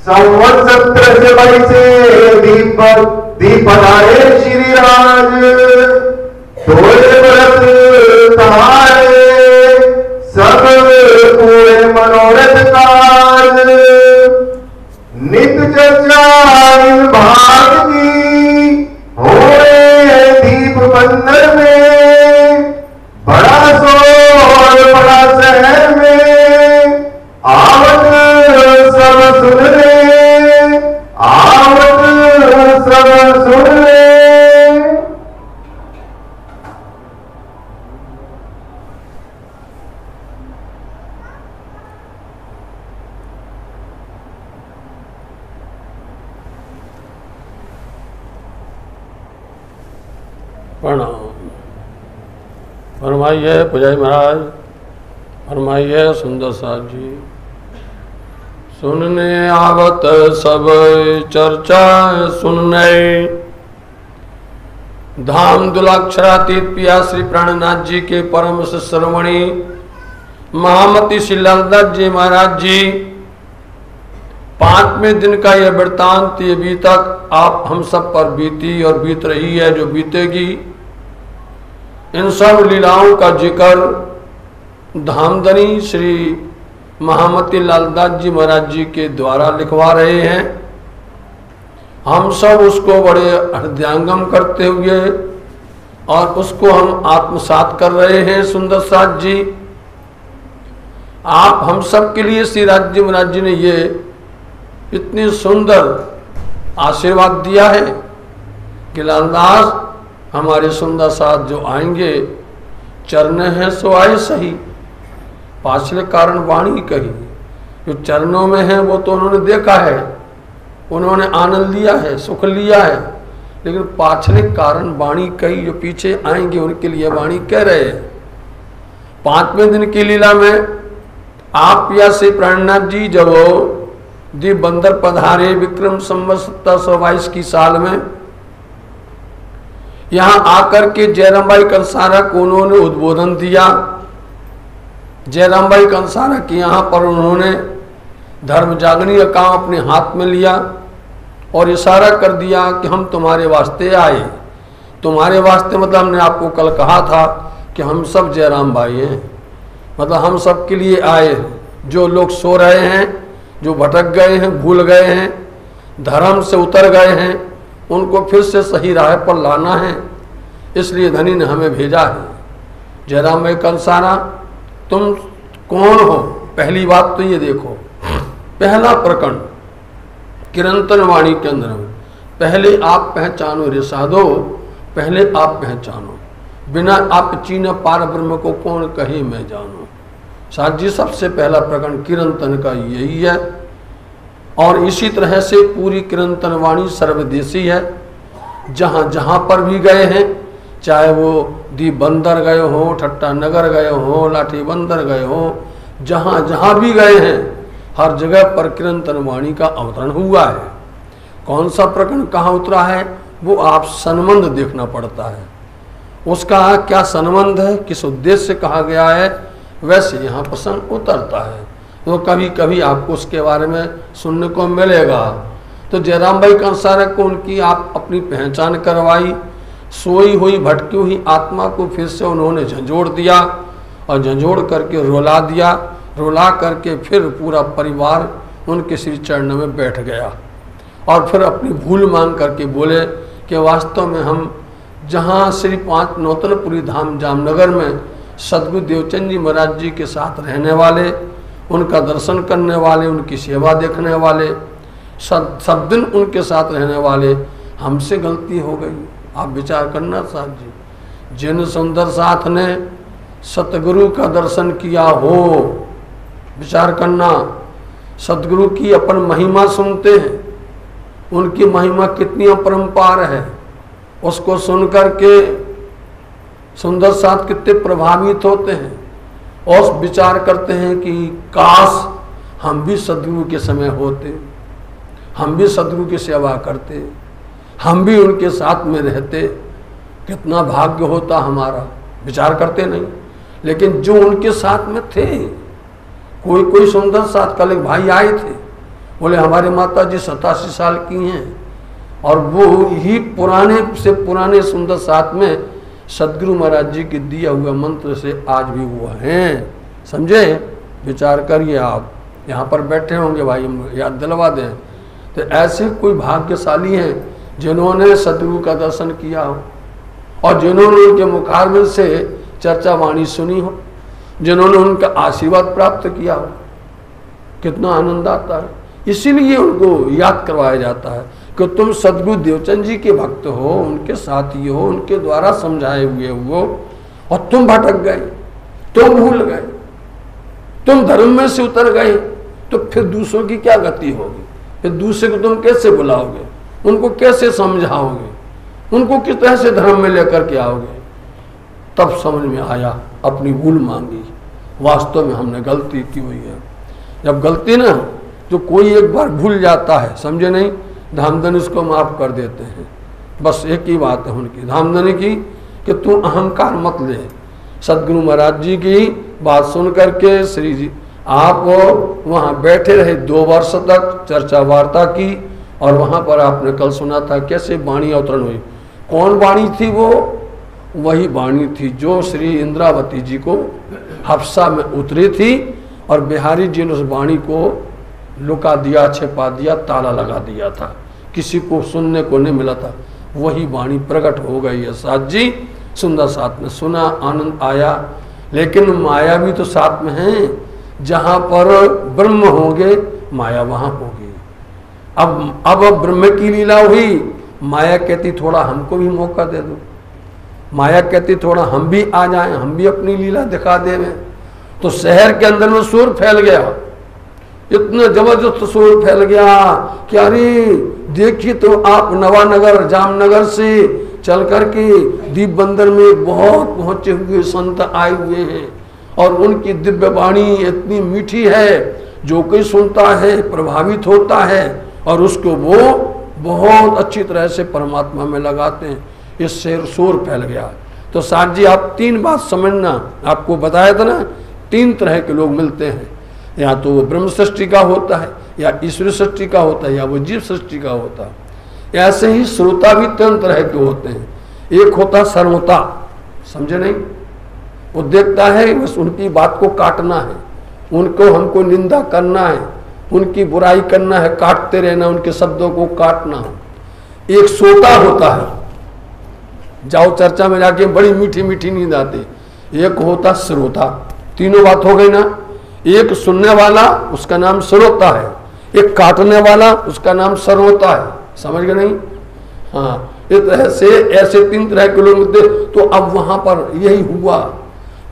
संवत्सर से बैसे दीप दीपदारे श्री राज थोड़े बरस तुम्हारे सब पूरे मनोरथ काज नित चर्चा इन भाग की होए दीप बंदर में बड़ा शोर बड़ा शहर में आवत सब सुन ले आवत सब सुन ले। प्रणाम। फरमाइए पुजारी महाराज, फरमाइए सुंदर साथ जी। सुनने आवत सब चर्चा सुनने धाम दुलाक्षरातीत पिया श्री प्राणनाथ जी के परम श्रवणी महामती श्री लालदास जी महाराज जी। 5वें दिन का यह वृत्तांत ये अभी तक आप हम सब पर बीती और बीत रही है, जो बीतेगी। इन सब लीलाओं का जिक्र धामधनी श्री महामती लालदास जी महाराज जी के द्वारा लिखवा रहे हैं। हम सब उसको बड़े हृदयांगम करते हुए और उसको हम आत्मसात कर रहे हैं। सुंदर साथ जी, आप हम सब के लिए श्री राज जी महाराज जी ने ये इतनी सुंदर आशीर्वाद दिया है कि लालदास हमारे सुंदर साथ जो आएंगे चरण हैं सो आए सही, पाछले कारण वाणी कही। जो चरणों में है वो तो उन्होंने देखा है, उन्होंने आनंद लिया है, सुख लिया है, लेकिन पाछले कारण वाणी कही। जो पीछे आएंगे उनके लिए वाणी कह रहे हैं। 5वें दिन की लीला में आप या से प्राणनाथ जी जब दीप बंदर पधारे विक्रम संवत 1722 की साल में, यहाँ आकर के जयराम भाई कंसारा को उन्होंने उद्बोधन दिया। जयराम भाई कंसारा के यहाँ पर उन्होंने धर्म जागनी का काम अपने हाथ में लिया और इशारा कर दिया कि हम तुम्हारे वास्ते आए। तुम्हारे वास्ते मतलब हमने आपको कल कहा था कि हम सब जयराम भाई हैं, मतलब हम सब के लिए आए। जो लोग सो रहे हैं, जो भटक गए हैं, भूल गए हैं, धर्म से उतर गए हैं, उनको फिर से सही राह पर लाना है, इसलिए धनी ने हमें भेजा है। जयराम भाई कंसारा, तुम कौन हो? पहली बात तो ये देखो, पहला प्रकरण किरंतन वाणी के अंदर में पहले आप पहचानो रे साधो, पहले आप पहचानो, बिना आप चीन पार ब्रह्म को कौन कहे मैं जानो। साथ जी सबसे पहला प्रकरण किरंतन का यही है और इसी तरह से पूरी किरंतन वाणी सर्वदेशी है। जहाँ जहाँ पर भी गए हैं, चाहे वो दीप बंदर गए हो, ठट्टा नगर गए हो, लाठी बंदर गए हो, जहाँ जहाँ भी गए हैं हर जगह पर किरंतन वाणी का अवतरण हुआ है। कौन सा प्रकरण कहाँ उतरा है वो आप संबंध देखना पड़ता है, उसका क्या संबंध है, किस उद्देश्य से कहा गया है, वैसे यहाँ प्रसंग उतरता है। तो कभी कभी आपको उसके बारे में सुनने को मिलेगा। तो जयराम भाई कंसारा को उनकी आप अपनी पहचान करवाई। सोई हुई भटकी हुई आत्मा को फिर से उन्होंने झंझोड़ दिया और झंझोड़ करके रुला दिया। रुला करके फिर पूरा परिवार उनके श्री चरण में बैठ गया और फिर अपनी भूल मांग करके बोले कि वास्तव में हम जहाँ श्री 5 नौतनपुरी धाम जामनगर में सदगुरु देवचंद जी महाराज जी के साथ रहने वाले, उनका दर्शन करने वाले, उनकी सेवा देखने वाले, सब दिन उनके साथ रहने वाले, हमसे गलती हो गई। आप विचार करना साथ जी, जिन सुंदर साथ ने सतगुरु का दर्शन किया हो, विचार करना, सतगुरु की अपन महिमा सुनते हैं, उनकी महिमा कितनी अपरंपार है, उसको सुन करके सुंदर साथ कितने प्रभावित होते हैं और विचार करते हैं कि काश हम भी सदगुरु के समय होते, हम भी सदगुरु की सेवा करते, हम भी उनके साथ में रहते, कितना भाग्य होता हमारा। विचार करते नहीं, लेकिन जो उनके साथ में थे, कोई कोई सुंदर साथ कल एक भाई आए थे, बोले हमारी माता जी 87 साल की हैं और वो ही पुराने से पुराने सुंदर साथ में सदगुरु महाराज जी के दिया हुआ मंत्र से आज भी वो हैं। समझे? विचार करिए, आप यहाँ पर बैठे होंगे भाई, हम याद दिलवा दें। तो ऐसे कोई भाग्यशाली हैं जिन्होंने सदगुरु का दर्शन किया हो और जिन्होंने उनके मुखारबिंद से चर्चा वाणी सुनी हो, जिन्होंने उनका आशीर्वाद प्राप्त किया हो। कितना आनंद आता है। इसीलिए उनको याद करवाया जाता है कि तुम सदगुरु देवचंद जी के भक्त हो, उनके साथी हो, उनके द्वारा समझाए हुए हो और तुम भटक गए, तुम भूल गए, तुम धर्म में से उतर गए, तो फिर दूसरों की क्या गति होगी? फिर दूसरे को तुम कैसे बुलाओगे? उनको कैसे समझाओगे? उनको किस तरह से धर्म में लेकर के आओगे? तब समझ में आया, अपनी भूल मांगी, वास्तव में हमने गलती की हुई है। जब गलती ना जो कोई एक बार भूल जाता है, समझे नहीं, धामधनी उसको माफ कर देते हैं। बस एक ही बात है उनकी धामधनी की कि तू अहंकार मत ले। सदगुरु महाराज जी की बात सुन करके श्री जी आप वहाँ बैठे रहे 2 वर्ष तक, चर्चा वार्ता की और वहाँ पर आपने कल सुना था कैसे वाणी अवतरण हुई। कौन वाणी थी वो? वही वाणी थी जो श्री इंद्रावती जी को हफ्सा में उतरी थी और बिहारी जी ने उस वाणी को लुका दिया, छिपा दिया, ताला लगा दिया था, किसी को सुनने को नहीं मिला था। वही वाणी प्रकट हो गई है। साथ जी सुंदर साथ में सुना, आनंद आया, लेकिन माया भी तो साथ में है। जहाँ पर ब्रह्म होंगे माया वहाँ होगी। अब ब्रह्म की लीला हुई, माया कहती थोड़ा हमको भी मौका दे दो, माया कहती थोड़ा हम भी आ जाएं, हम भी अपनी लीला दिखा देवें। तो शहर के अंदर में शोर फैल गया, इतना जबरदस्त शोर फैल गया कि अरे देखिए तो आप नवानगर जामनगर से चल करके दीप बंदर में बहुत पहुंचे हुए संत आए हुए हैं और उनकी दिव्य वाणी इतनी मीठी है, जो कोई सुनता है प्रभावित होता है और उसको वो बहुत अच्छी तरह से परमात्मा में लगाते हैं। इससे शोर फैल गया। तो साथ जी आप 3 बात समझना, आपको बताया था ना 3 तरह के लोग मिलते हैं, या तो वो ब्रह्म सृष्टि का होता है, या ईश्वर सृष्टि का होता है, या वो जीव सृष्टि का होता है। ऐसे ही श्रोता भी 3 तरह के होते हैं। एक होता सर्वता, समझे नहीं, वो देखता है बस उनकी बात को काटना है, उनको हमको निंदा करना है, उनकी बुराई करना है, काटते रहना, उनके शब्दों को काटना है। एक श्रोता होता है, जाओ चर्चा में जाके बड़ी मीठी मीठी नींद आती। एक होता श्रोता, तीनों बात हो गई ना। एक सुनने वाला उसका नाम श्रोता है, एक काटने वाला उसका नाम सर्वोता है। समझ गए नहीं? हाँ, ऐसे 3 तरह के लोग मिलते। तो अब वहां पर यही हुआ।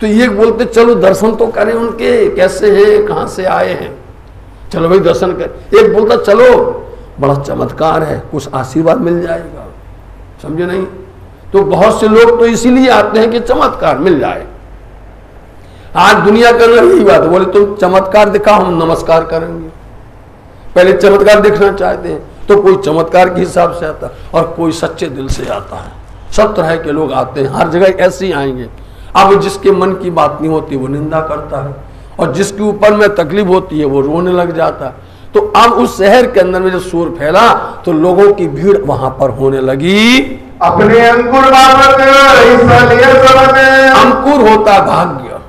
तो ये बोलते चलो दर्शन तो करें उनके, कैसे हैं, कहाँ से आए हैं, चलो भाई दर्शन कर। एक बोलता चलो बड़ा चमत्कार है, कुछ आशीर्वाद मिल जाएगा। समझे नहीं? तो बहुत से लोग तो इसीलिए आते हैं कि चमत्कार मिल जाए। आज दुनिया कर रही बात, बोले तुम चमत्कार दिखाओ, हम नमस्कार करेंगे। पहले चमत्कार देखना चाहते हैं तो कोई चमत्कार के हिसाब से आता और कोई सच्चे दिल से आता है। सब तरह के लोग आते हैं, हर जगह ऐसे ही आएंगे। अब जिसके मन की बात नहीं होती वो निंदा करता है और जिसके ऊपर में तकलीफ होती है वो रोने लग जाता है। तो अब उस शहर के अंदर में जब शोर फैला तो लोगों की भीड़ वहां पर होने लगी। अपने अंकुर अंकुर होता भाग्य,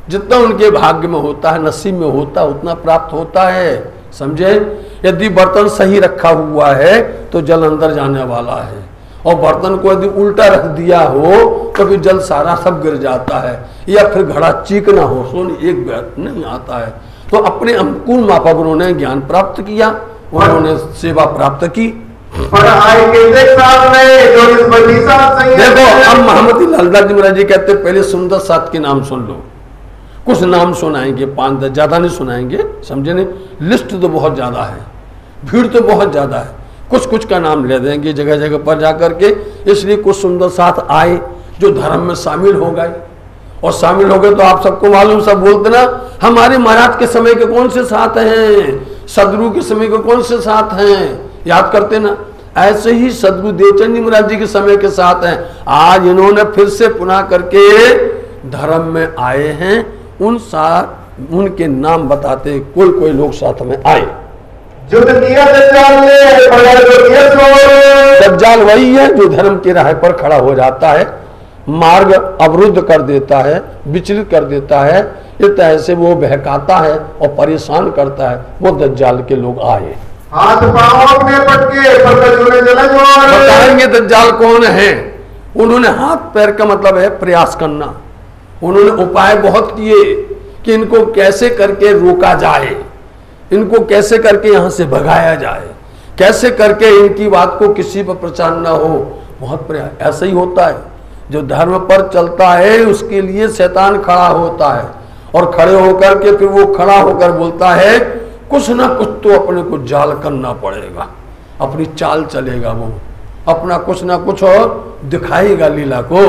जितना उनके भाग्य में होता है, नसीब में होता है, उतना प्राप्त होता है। समझे? यदि बर्तन सही रखा हुआ है तो जल अंदर जाने वाला है, और बर्तन को यदि उल्टा रख दिया हो तो फिर जल सारा सब गिर जाता है, या फिर घड़ा चीकना हो, सोनी एक बैठ नहीं आता है। तो अपने अनुकूल मापक उन्होंने ज्ञान प्राप्त किया, उन्होंने सेवा प्राप्त की। देखो अब मोहम्मद लालदास जी महाराज जी कहते पहले सुंदर साथ के नाम सुन लो। कुछ नाम सुनाएंगे, 5-10, ज्यादा नहीं सुनाएंगे। समझे नहीं? लिस्ट तो बहुत ज्यादा है, भीड़ तो बहुत ज्यादा है। कुछ कुछ का नाम ले देंगे जगह जगह पर जाकर के। इसलिए कुछ सुंदर साथ आए जो धर्म में शामिल हो गए, और शामिल हो गए तो आप सबको मालूम, सब बोलते ना हमारे महाराज के समय के कौन से साथ हैं, सदगुरु के समय के कौन से साथ हैं, याद करते ना। ऐसे ही सदगुरु देवचंद जी महाराज जी के समय के साथ हैं। आज इन्होंने फिर से पुनः करके धर्म में आए हैं। उनके नाम बताते कोई लोग साथ में आए। युद्ध किया दज्जाल ने, बड़ा जो किया शोर। दज्जाल वही है जो धर्म की राह पर खड़ा हो जाता है, मार्ग अवरुद्ध कर देता है, विचलित कर देता है, इस तरह से वो बहकाता है और परेशान करता है। वो दज्जाल के लोग आए। हाथ पांव अपने पटके पर कजूरे जला जोर। बताएंगे दज्जाल कौन है। उन्होंने हाथ पैर का मतलब है प्रयास करना। उन्होंने उपाय बहुत किए कि इनको कैसे करके रोका जाए, इनको कैसे करके यहाँ से भगाया जाए, कैसे करके इनकी बात को किसी पर प्रचार न हो। बहुत प्रयास। ऐसा ही होता है, जो धर्म पर चलता है उसके लिए शैतान खड़ा होता है और खड़े होकर के फिर वो खड़ा होकर बोलता है कुछ ना कुछ तो अपने को जाल करना पड़ेगा, अपनी चाल चलेगा, वो अपना कुछ ना कुछ दिखाएगा लीला को।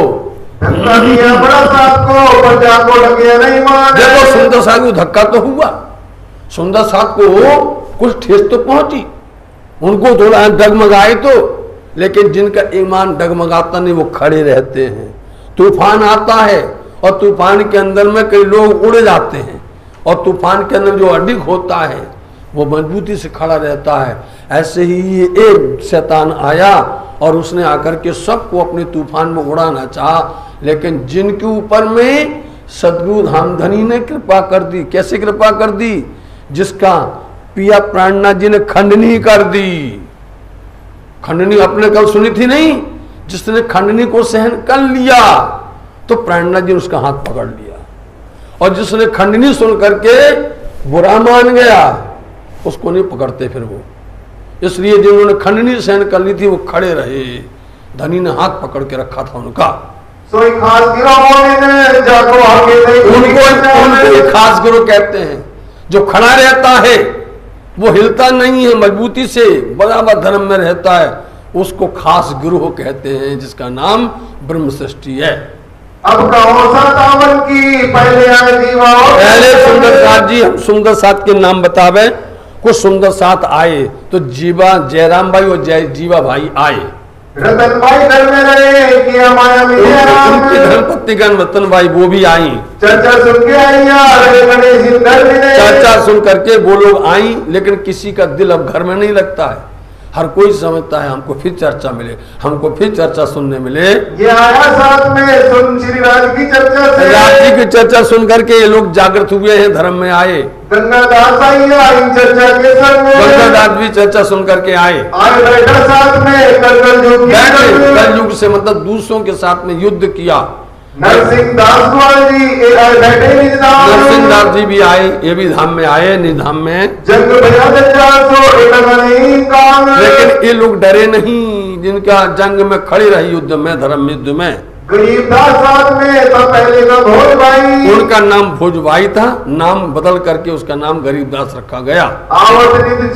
बड़ा साथ को प्रजा को लगे नहीं मान। देखो सुंदर साथ को धक्का तो हुआ, सुंदर साथ को कुछ ठेस तो पहुंची, उनको थोड़ा डगमगाए तो, लेकिन जिनका ईमान डगमगाता नहीं वो खड़े रहते हैं। तूफान आता है और तूफान के अंदर में कई लोग उड़ जाते हैं और तूफान के अंदर जो अडिग होता है वो मजबूती से खड़ा रहता है। ऐसे ही ये एक शैतान आया और उसने आकर के सबको अपने तूफान में उड़ाना चाहा, लेकिन जिनके ऊपर में सदगुरु धामधनी ने कृपा कर दी। कैसे कृपा कर दी? जिसका पिया प्राणनाथ जी ने खंडनी कर दी। खंडनी अपने कल सुनी थी नहीं, जिसने खंडनी को सहन कर लिया तो प्राणनाथ जी ने उसका हाथ पकड़ लिया, और जिसने खंडनी सुन करके बुरा मान गया उसको नहीं पकड़ते फिर वो। इसलिए जिन्होंने खंडनी सहन कर ली थी वो खड़े रहे, धनी ने हाथ पकड़ के रखा था उनका। सोई खास गिरोह ने जाको आगे उनको खास गिरोह कहते हैं। जो खड़ा रहता है वो हिलता नहीं है, मजबूती से बराबर धर्म में रहता है, उसको खास गिरोह कहते हैं, जिसका नाम ब्रह्म सृष्टि है। अब कहो सतावन की पहले आए जीवा। पहले सुंदर साथ जी, हम सुंदर साथ के नाम बतावे। कुछ सुंदर साथ आए तो जीवा जयराम भाई और जय जीवा भाई आए। रतन भाई घर में रहे किया माया में उनकी धर्मपत्नीगण रतन भाई वो भी आई। चर्चा सुन के आई चर्चा सुन करके वो लोग आई, लेकिन किसी का दिल अब घर में नहीं लगता है। हर कोई समझता है हमको फिर चर्चा मिले, हमको फिर चर्चा सुनने मिले। ये आया साथ में सुन श्री राज की चर्चा से। राज जी की चर्चा सुन करके ये लोग जागृत हुए हैं, धर्म में आए। गंगादास आई चर्चा के संग में। गंगादास भी चर्चा सुन करके आए। आज बैठा साथ में कल युग से मतलब दूसरों के साथ में युद्ध किया। नरसिंह दास जी बैठे निधाम। नरसिंह दास जी भी आए, ये भी धाम में आए, निधाम में। जंग लेकिन ये लोग डरे नहीं, जिनका जंग में खड़े रहे, युद्ध में, धर्म युद्ध में। गरीबदास साथ में तो पहले का भोजभाई। उनका नाम भोजभाई था, नाम बदल करके उसका नाम गरीबदास रखा गया।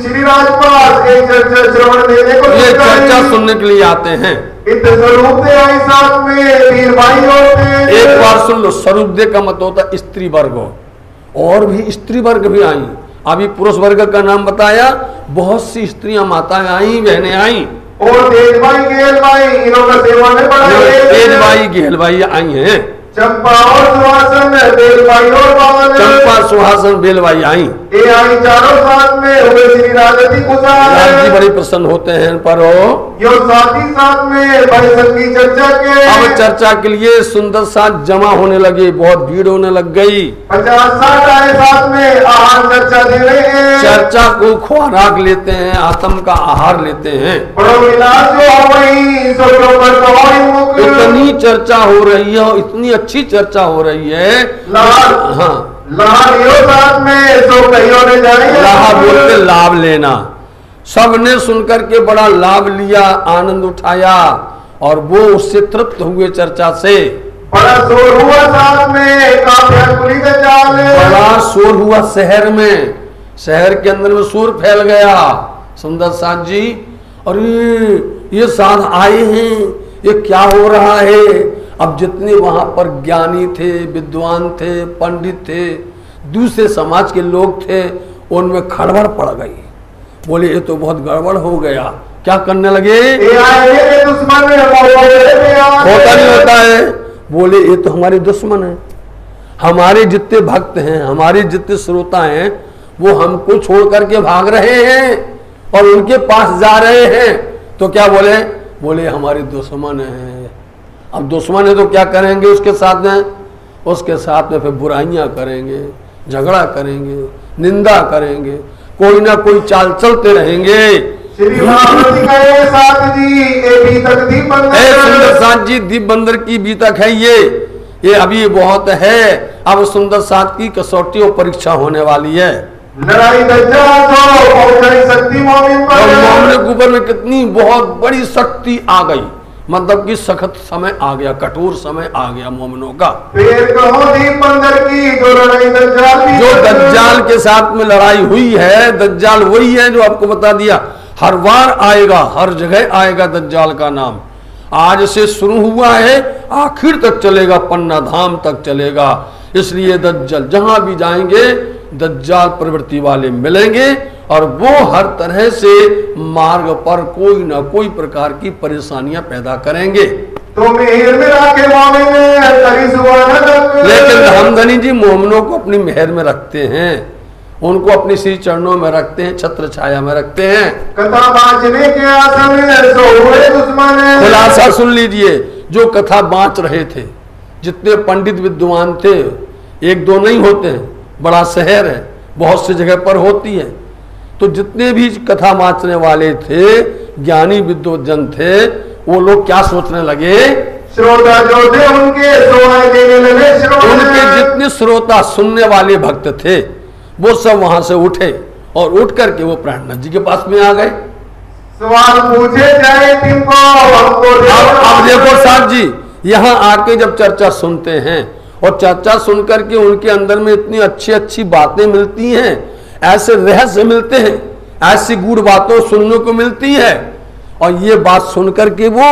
श्री राजपाल एक चर्चा श्रवण देने को ये चर्चा सुनने के लिए आते हैं। स्वरूप दे आई साथ में वीर भाई होते। एक बार सुन लो, स्वरूप दे का मत होता स्त्री वर्ग, और भी स्त्री वर्ग भी आई। अभी पुरुष वर्ग का नाम बताया, बहुत सी स्त्रियां माताएं आई, बहनें आई। और तेज भाई गेल भाई इन्होंने सेवा में बढ़ाए। तेज भाई गेल भाई आई हैं। चंपा और सुहासन बेलभाई और बावन। चंपा सुहासन बेलभाई आई। ये आई चारों साथ में हुए श्री राजती कुशाल। राज जी बड़े प्रसन्न होते हैं पर यो साथ ही साथ में भाई संगी चर्चा के। अब चर्चा के लिए सुंदर साथ जमा होने लगे, बहुत भीड़ होने लग गई। 50-60 आए साथ में आहार चर्चा दे रहे हैं। चर्चा को खुराक लेते हैं, आत्म का आहार लेते हैं। बड़ो इलाज जो हो वही सोचो पर तो इतनी चर्चा हो रही है, इतनी अच्छी चर्चा हो रही है। हाँ, लाभ साथ में सो कहियों ने जाए। लाभ बोलते लाभ लेना। सबने सुनकर के बड़ा लाभ लिया, आनंद उठाया, और वो उससे तृप्त हुए चर्चा से। बड़ा शोर हुआ साथ में काफिया के जाल। बड़ा शोर हुआ शहर में, शहर के अंदर में शोर फैल गया। सुंदर साथ जी, और ये साथ आए हैं, ये क्या हो रहा है? अब जितने वहां पर ज्ञानी थे, विद्वान थे, पंडित थे, दूसरे समाज के लोग थे, उनमें खड़बड़ पड़ गई। बोले ये तो बहुत गड़बड़ हो गया। क्या करने लगे? दुश्मन होता नहीं होता है। बोले ये तो हमारे दुश्मन है, हमारे जितने भक्त हैं, हमारे जितने श्रोता हैं, वो हमको छोड़ करके भाग रहे हैं। और उनके पास जा रहे हैं तो क्या बोले? बोले हमारे दुश्मन हैं। अब दुश्मन है तो क्या करेंगे उसके साथ में? उसके साथ में फिर बुराइयां करेंगे, झगड़ा करेंगे, निंदा करेंगे, कोई ना कोई चाल चलते रहेंगे। श्री महाप्रति का ये साथ जी ये बीतक दीप बंदर सुंदर साथ जी दीप बंदर की बीतक है ये अभी बहुत है। अब सुंदर साथ की कसौटी और परीक्षा होने वाली है। लड़ाई दज्जाल तो पहुंचाई शक्ति मोमिन पर, और मोमिन के ऊपर में कितनी बहुत बड़ी शक्ति आ गई, मतलब कि सख्त समय आ गया, कठोर समय आ गया मोमिनों का। फिर कहो दीप बंदर की जो लड़ाई दज्जाल भी, जो दज्जाल के साथ में लड़ाई हुई है, दज्जाल वही है जो आपको बता दिया, हर बार आएगा, हर जगह आएगा दज्जाल का नाम। आज से शुरू हुआ है, आखिर तक चलेगा, पन्ना धाम तक चलेगा। इसलिए दज्जाल जहां भी जाएंगे दज्जाल प्रवृत्ति वाले मिलेंगे और वो हर तरह से मार्ग पर कोई ना कोई प्रकार की परेशानियां पैदा करेंगे। तो मेहर में रखे मोमिन करी सुभान अल्लाह। लेकिन हमदनी जी मोमिनों को अपनी मेहर में रखते हैं, उनको अपने श्री चरणों में रखते हैं, छत्र छाया में रखते हैं। कथा बांचने के आशा में सो हुए दुश्मन है। खुलासा सुन लीजिए, जो कथा बांच रहे थे, जितने पंडित विद्वान थे, एक दो नहीं होते हैं, बड़ा शहर है, बहुत सी जगह पर होती है, तो जितने भी कथा बांचने वाले थे, ज्ञानी विद्वजन थे, वो लोग क्या सोचने लगे? श्रोता जो थे उनके सोहाय देने लगे। उनके जितने श्रोता सुनने वाले भक्त थे वो सब वहां से उठे और उठ करके वो प्राणनाथ जी के पास में आ गए। सवाल पूछे जाए तुमको हमको। अब देखो साहब जी, यहाँ आके जब चर्चा सुनते हैं और चर्चा सुन करके उनके अंदर में इतनी अच्छी अच्छी बातें मिलती हैं, ऐसे रहस्य मिलते हैं, ऐसी गूढ़ बातों सुनने को मिलती है, और ये बात सुन करके वो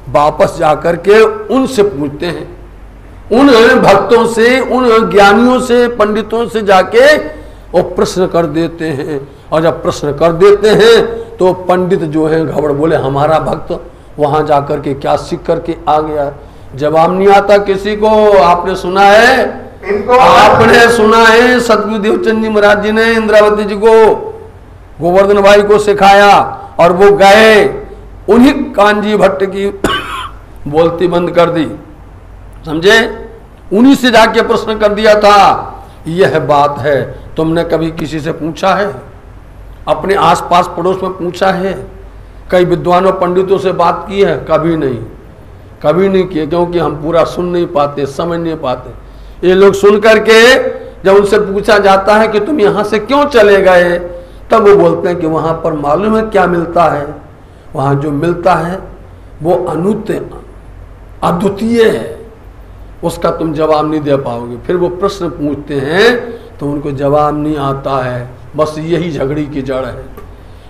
वापस जाकर के उनसे पूछते हैं, उन भक्तों से, उन ज्ञानियों से, पंडितों से जाके वो प्रश्न कर देते हैं। और जब प्रश्न कर देते हैं तो पंडित जो है घबड़ बोले हमारा भक्त वहां जाकर के क्या सीख करके आ गया? जवाब नहीं आता किसी को। आपने सुना है, इनको आपने सुना है सतगुरु देवचंद जी महाराज जी ने इंद्रावती जी को, गोवर्धन भाई को सिखाया और वो गए, उन्हीं कांजी भट्ट की बोलती बंद कर दी, समझे? उन्हीं से जाके प्रश्न कर दिया था। यह बात है, तुमने कभी किसी से पूछा है? अपने आसपास पड़ोस में पूछा है? कई विद्वानों पंडितों से बात की है? कभी नहीं, कभी नहीं किए, क्योंकि हम पूरा सुन नहीं पाते, समझ नहीं पाते। ये लोग सुन करके जब उनसे पूछा जाता है कि तुम यहाँ से क्यों चले गए, तब वो बोलते हैं कि वहाँ पर मालूम है क्या मिलता है, वहाँ जो मिलता है वो अद्वितीय है, उसका तुम जवाब नहीं दे पाओगे। फिर वो प्रश्न पूछते हैं तो उनको जवाब नहीं आता है। बस यही झगड़ी की जड़ है,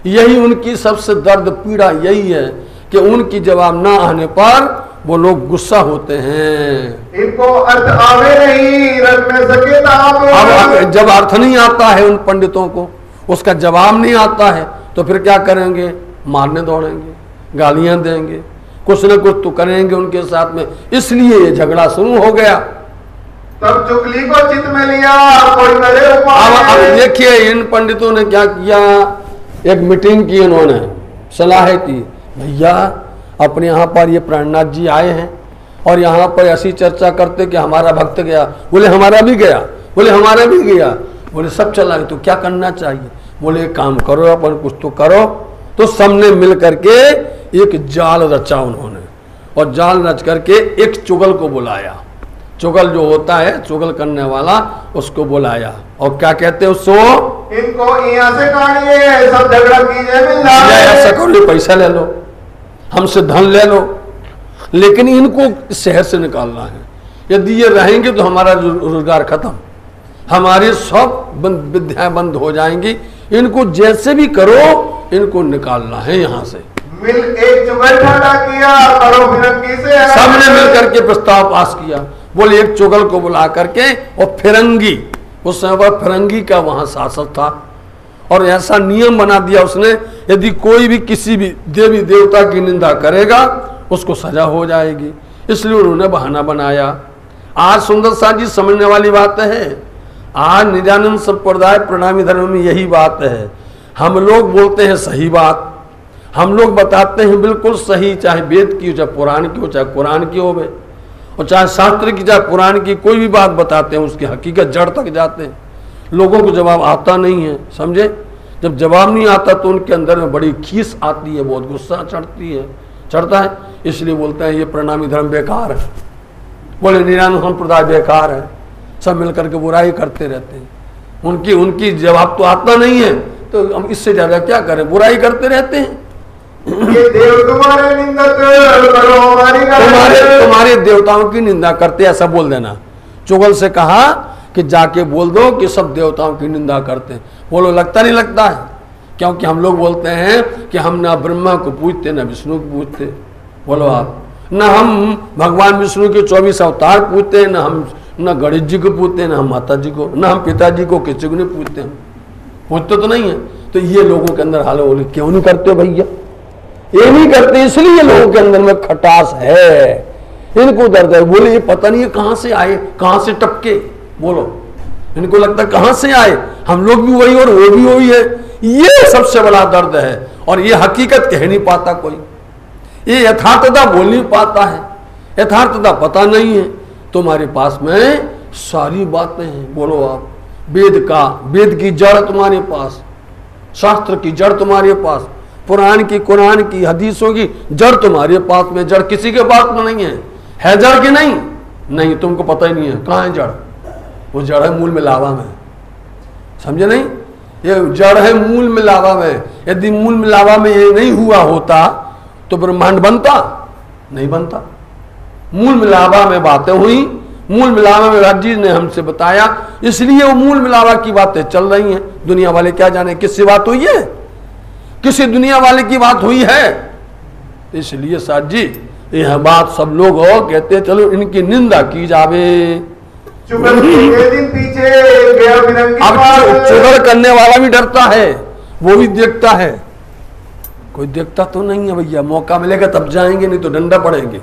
यही उनकी सबसे दर्द पीड़ा यही है कि उनकी जवाब ना आने पर वो लोग गुस्सा होते हैं। इनको अर्थ आवे नहीं, रख न सके ताब। अब जब अर्थ नहीं आता है उन पंडितों को, उसका जवाब नहीं आता है, तो फिर क्या करेंगे? मारने दौड़ेंगे, गालियां देंगे, कुछ न कुछ तो करेंगे उनके साथ में। इसलिए ये झगड़ा शुरू हो गया। तब चुगली को चित में लिया कोई करे उपाय। अब देखिए इन पंडितों ने क्या किया, एक मीटिंग की, इन्होंने सलाह की, भैया अपने यहाँ पर ये प्राणनाथ जी आए हैं और यहाँ पर ऐसी चर्चा करते कि हमारा भक्त गया, बोले हमारा भी गया, बोले हमारा भी गया, बोले सब चला गया, तो क्या करना चाहिए? बोले काम करो, अपन कुछ तो करो। तो सबने मिल करके एक जाल रचा उन्होंने, और जाल रच करके एक चुगल को बुलाया। चुगल जो होता है, चुगल करने वाला, उसको बुलाया और क्या कहते हैं उसको? इनको यहाँ से काढ़िए, सब झगड़ा कीजिए, ऐसा करो, पैसा ले लो, हमसे धन ले लो, लेकिन इनको शहर से निकालना है। यदि ये रहेंगे तो हमारा रोजगार खत्म, हमारी सब विद्याएं बंद हो जाएंगी। इनको जैसे भी करो, इनको निकालना है यहाँ से। मिल एक चुगल ठंडा किया, करो फिरंगी से। सबने मिल करके प्रस्ताव पास किया, बोले एक चुगल को बुला करके, और फिरंगी, उस समय पर फिरंगी का वहां शासक था, और ऐसा नियम बना दिया उसने, यदि कोई भी किसी भी देवी देवता की निंदा करेगा उसको सजा हो जाएगी। इसलिए उन्होंने बहाना बनाया। आज सुंदर साथ जी समझने वाली बात है, आज निजानंद संप्रदाय प्रणामी धर्म में यही बात है। हम लोग बोलते हैं सही बात, हम लोग बताते हैं बिल्कुल सही, चाहे वेद की हो, चाहे पुराण की हो, चाहे कुरान की हो, और चाहे शास्त्र की, चाहे पुराण की, कोई भी बात बताते हैं उसकी हकीकत जड़ तक जाते हैं। लोगों को जवाब आता नहीं है, समझे। जब जवाब नहीं आता तो उनके अंदर में बड़ी खीस आती है, बहुत गुस्सा चढ़ता है। इसलिए बोलते हैं ये प्रणामी धर्म बेकार है, बोले निरानुष्ठान संप्रदाय बेकार है, सब मिलकर के बुराई करते रहते हैं। उनकी जवाब तो आता नहीं है, तो हम इससे ज्यादा क्या करें, बुराई करते रहते हैं। ये देव तुम्हारे निंदक करो हमारी तुम्हारे देवताओं की निंदा करते, ऐसा बोल देना। चुगल से कहा कि जाके बोल दो कि सब देवताओं की निंदा करते हैं। बोलो लगता नहीं लगता है, क्योंकि हम लोग बोलते हैं कि हम ना ब्रह्मा को पूजते ना विष्णु को पूजते। बोलो आप, ना हम भगवान विष्णु के 24 अवतार पूजते हैं, ना गणेश जी को पूजते हैं, ना हम माता जी को, ना हम पिताजी को, किसी को नहीं पूजते। हम पूजते तो नहीं है। तो ये लोगों के अंदर हाल बोले क्यों नहीं करते भैया, ये नहीं करते इसलिए लोगों के अंदर में खटास है, इनको दर्द है। बोले ये पता नहीं कहां से आए, कहां से टपके। बोलो इनको लगता कहां से आए, हम लोग भी वही और वो भी वही है। ये सबसे बड़ा दर्द है। और ये हकीकत कह नहीं पाता कोई, ये यथार्थता बोल नहीं पाता है, यथार्थता पता नहीं है। तुम्हारे पास में सारी बातें हैं। बोलो आप, वेद की जड़ तुम्हारे पास, शास्त्र की जड़ तुम्हारे पास, पुराण की, कुरान की, हदीसों की जड़ तुम्हारे पास में। जड़ किसी के पास में नहीं है जड़ की नहीं, तुमको पता ही नहीं है कहाँ है जड़। वो जड़ है मूल में लावा में, समझे नहीं। ये जड़ है मूल में लावा में। यदि मूल में लावा में ये नहीं हुआ होता तो ब्रह्मांड बनता नहीं बनता। मूल मिलावा में बातें हुई, मूल मिलावा में राजी ने हमसे बताया, इसलिए वो मूल मिलावा की बातें चल रही हैं। दुनिया वाले क्या जाने किससे बात हुई है, किसी दुनिया वाले की बात हुई है। इसलिए साथ जी यह बात सब लोग और कहते चलो इनकी निंदा की जावे। चुगल के दिन पीछे गया बिरंगी अब चुगल करने वाला भी डरता है, वो भी देखता है। कोई देखता तो नहीं है भैया, मौका मिलेगा तब जाएंगे, नहीं तो डंडा पड़ेंगे,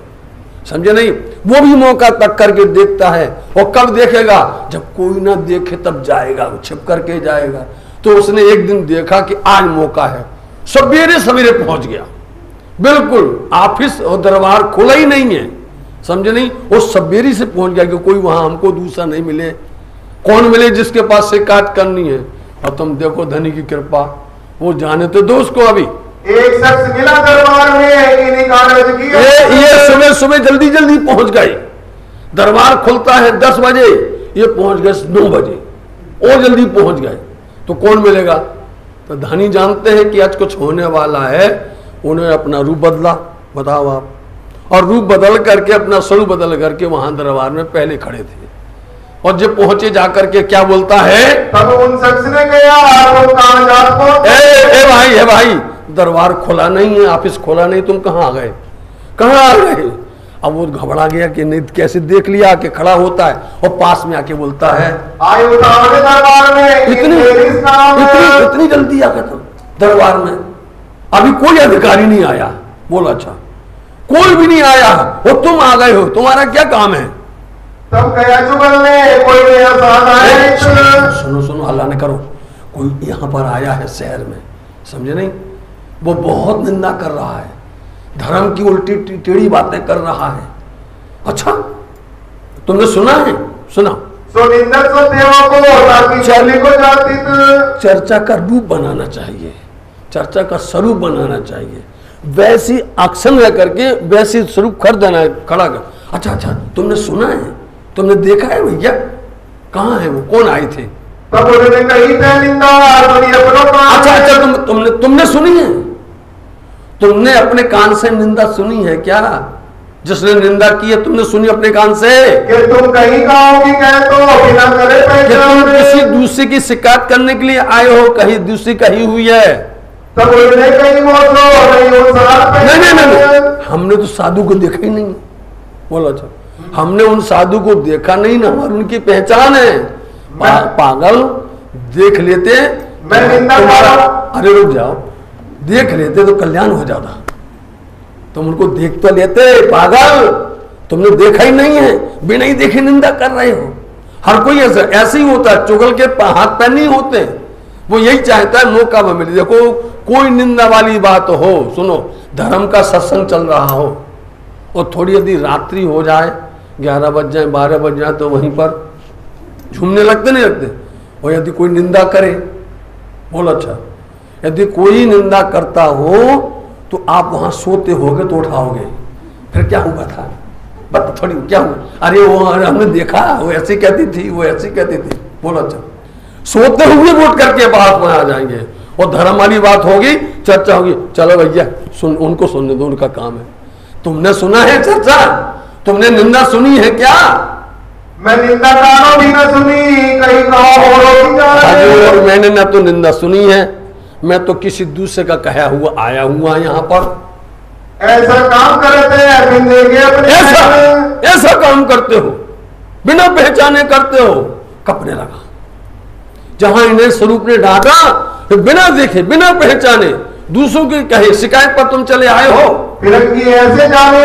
समझे नहीं। वो भी मौका तक करके देखता है। और कब देखेगा, जब कोई ना देखे तब जाएगा, वो छिप करके जाएगा। तो उसने एक दिन देखा कि आज मौका है, सवेरे सवेरे पहुंच गया। बिल्कुल ऑफिस और दरबार खुला ही नहीं है, समझे नहीं। वो सवेरे से पहुंच गया कि कोई वहां हमको दूसरा नहीं मिले। कौन मिले जिसके पास शिकायत करनी है। और तुम देखो धनी की कृपा, वो जाने तो दो उसको। अभी एक शख्स मिला दरबार में, इन्हीं कागज की ये सुबह जल्दी पहुंच गए। दरबार खुलता है 10 बजे, ये पहुंच गए 9 बजे, और जल्दी पहुंच गए। तो कौन मिलेगा। तो धनी जानते हैं कि आज कुछ होने वाला है, उन्होंने अपना रूप बदला। बताओ आप, और रूप बदल करके अपना स्वरूप बदल करके वहां दरबार में पहले खड़े थे। और जब पहुंचे जाकर के क्या बोलता है, तब उन शख्स ने कहा तुम कहां जाते हो। ए भाई दरबार खुला नहीं है, ऑफिस खुला नहीं, तुम कहां आ गए, कहां आ गए। अब वो घबरा गया कि नहीं, कैसे देख लिया कि खड़ा होता है और पास में आके बोलता है दरबार में इतनी जल्दी आ गए तुम दरबार में, अभी कोई अधिकारी नहीं आया। बोला अच्छा कोई भी नहीं आया और तुम आ गए हो, तुम्हारा क्या काम है। तब गया चुगल ने कोई नया साथ आया। सुनो हल्ला न करो, कोई यहाँ पर आया है शहर में, समझे नहीं। वो बहुत निंदा कर रहा है, धर्म की उल्टी टेढ़ी बातें कर रहा है। अच्छा तुमने सुना है, सुना। चर्चा का रूप बनाना चाहिए, चर्चा का स्वरूप बनाना चाहिए। वैसी एक्शन ले करके वैसी स्वरूप कर देना, खड़ा कर। अच्छा तुमने सुना है, तुमने देखा है भैया, कहाँ है वो, कौन आए थे। अच्छा तुमने सुनी है, तुमने अपने कान से निंदा सुनी है क्या। जिसने निंदा की है तुमने सुनी अपने कान से कि तुम कहीं कहोगी तो बिना करे पहचान, तुम किसी दूसरे की शिकायत करने के लिए आए हो, कहीं दूसरी कही हुई है। तब कहीं नहीं, हमने तो साधु को देखा ही नहीं। बोलो अच्छा, हमने उन साधु को देखा नहीं ना, हमारी उनकी पहचान है। पागल देख लेते, मैं निंदा अरे रुक जाओ, देख लेते तो कल्याण हो जाता। तुम उनको देख तो लेते, पागल तुमने देखा ही नहीं है, बिना ही देखे निंदा कर रहे हो। हर कोई ऐसे ही होता है, चुगल के हाथ पैर नहीं होते, वो यही चाहता है मौका में मिले। देखो कोई निंदा वाली बात हो, सुनो, धर्म का सत्संग चल रहा हो और थोड़ी यदि रात्रि हो जाए, 11 बज जाए, 12 बज जाए, तो वहीं पर झूमने लगते नहीं लगते। और यदि कोई निंदा करे, बोलो अच्छा, यदि कोई निंदा करता हो तो आप वहां सोते होगे तो उठाओगे, फिर क्या हुआ था, बता थोड़ी क्या हुआ, अरे वो हमने देखा, वो ऐसी कहती थी, वो ऐसी कहती थी, बोलो अच्छा। सोते हुए वोट करके बात में आ जाएंगे और धर्म वाली बात होगी, चर्चा होगी, चलो भैया सुन, उनको सुनने दो, उनका काम है। तुमने सुना है चर्चा, तुमने निंदा सुनी है क्या? मैं निंदा कानों भी न सुनी, कहीं और मैंने ना तो निंदा सुनी है, मैं तो किसी दूसरे का कहा हुआ आया हुआ यहाँ पर। ऐसा काम करते हैं, ऐसा काम करते हो, बिना पहचाने करते हो, कपड़े लगा। जहां इन्हें स्वरूप ने डांटा तो बिना देखे, बिना पहचाने, दूसरों की कहे शिकायत पर तुम चले आए हो। फिरंगी ऐसे जाने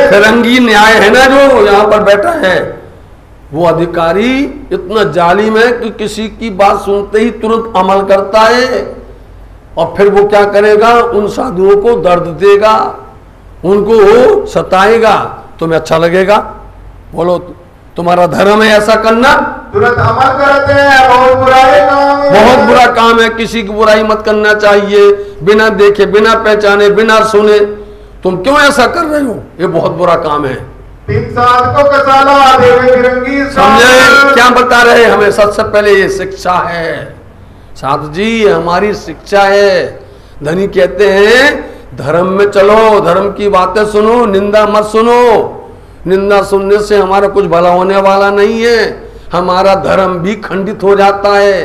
फिरंगी न्याय है ना जो यहाँ पर बैठा है, वो अधिकारी इतना जालिम है कि किसी की बात सुनते ही तुरंत अमल करता है और फिर वो क्या करेगा, उन साधुओं को दर्द देगा, उनको सताएगा। तुम्हें अच्छा लगेगा? बोलो, तुम्हारा धर्म है ऐसा करना? तुरंत अमल करते हैं, बहुत बुरा काम है, बहुत बुरा काम है। किसी की बुराई मत करना चाहिए, बिना देखे, बिना पहचाने, बिना सुने। तुम क्यों ऐसा कर रहे हो? ये बहुत बुरा काम है। 3 साल को कसाला देवे फिरंगी, समझे क्या बता रहे हमें? सबसे पहले ये शिक्षा है साधु जी, ये हमारी शिक्षा है। धनी कहते हैं धर्म में चलो, धर्म की बातें सुनो, निंदा मत सुनो। निंदा सुनने से हमारा कुछ भला होने वाला नहीं है, हमारा धर्म भी खंडित हो जाता है,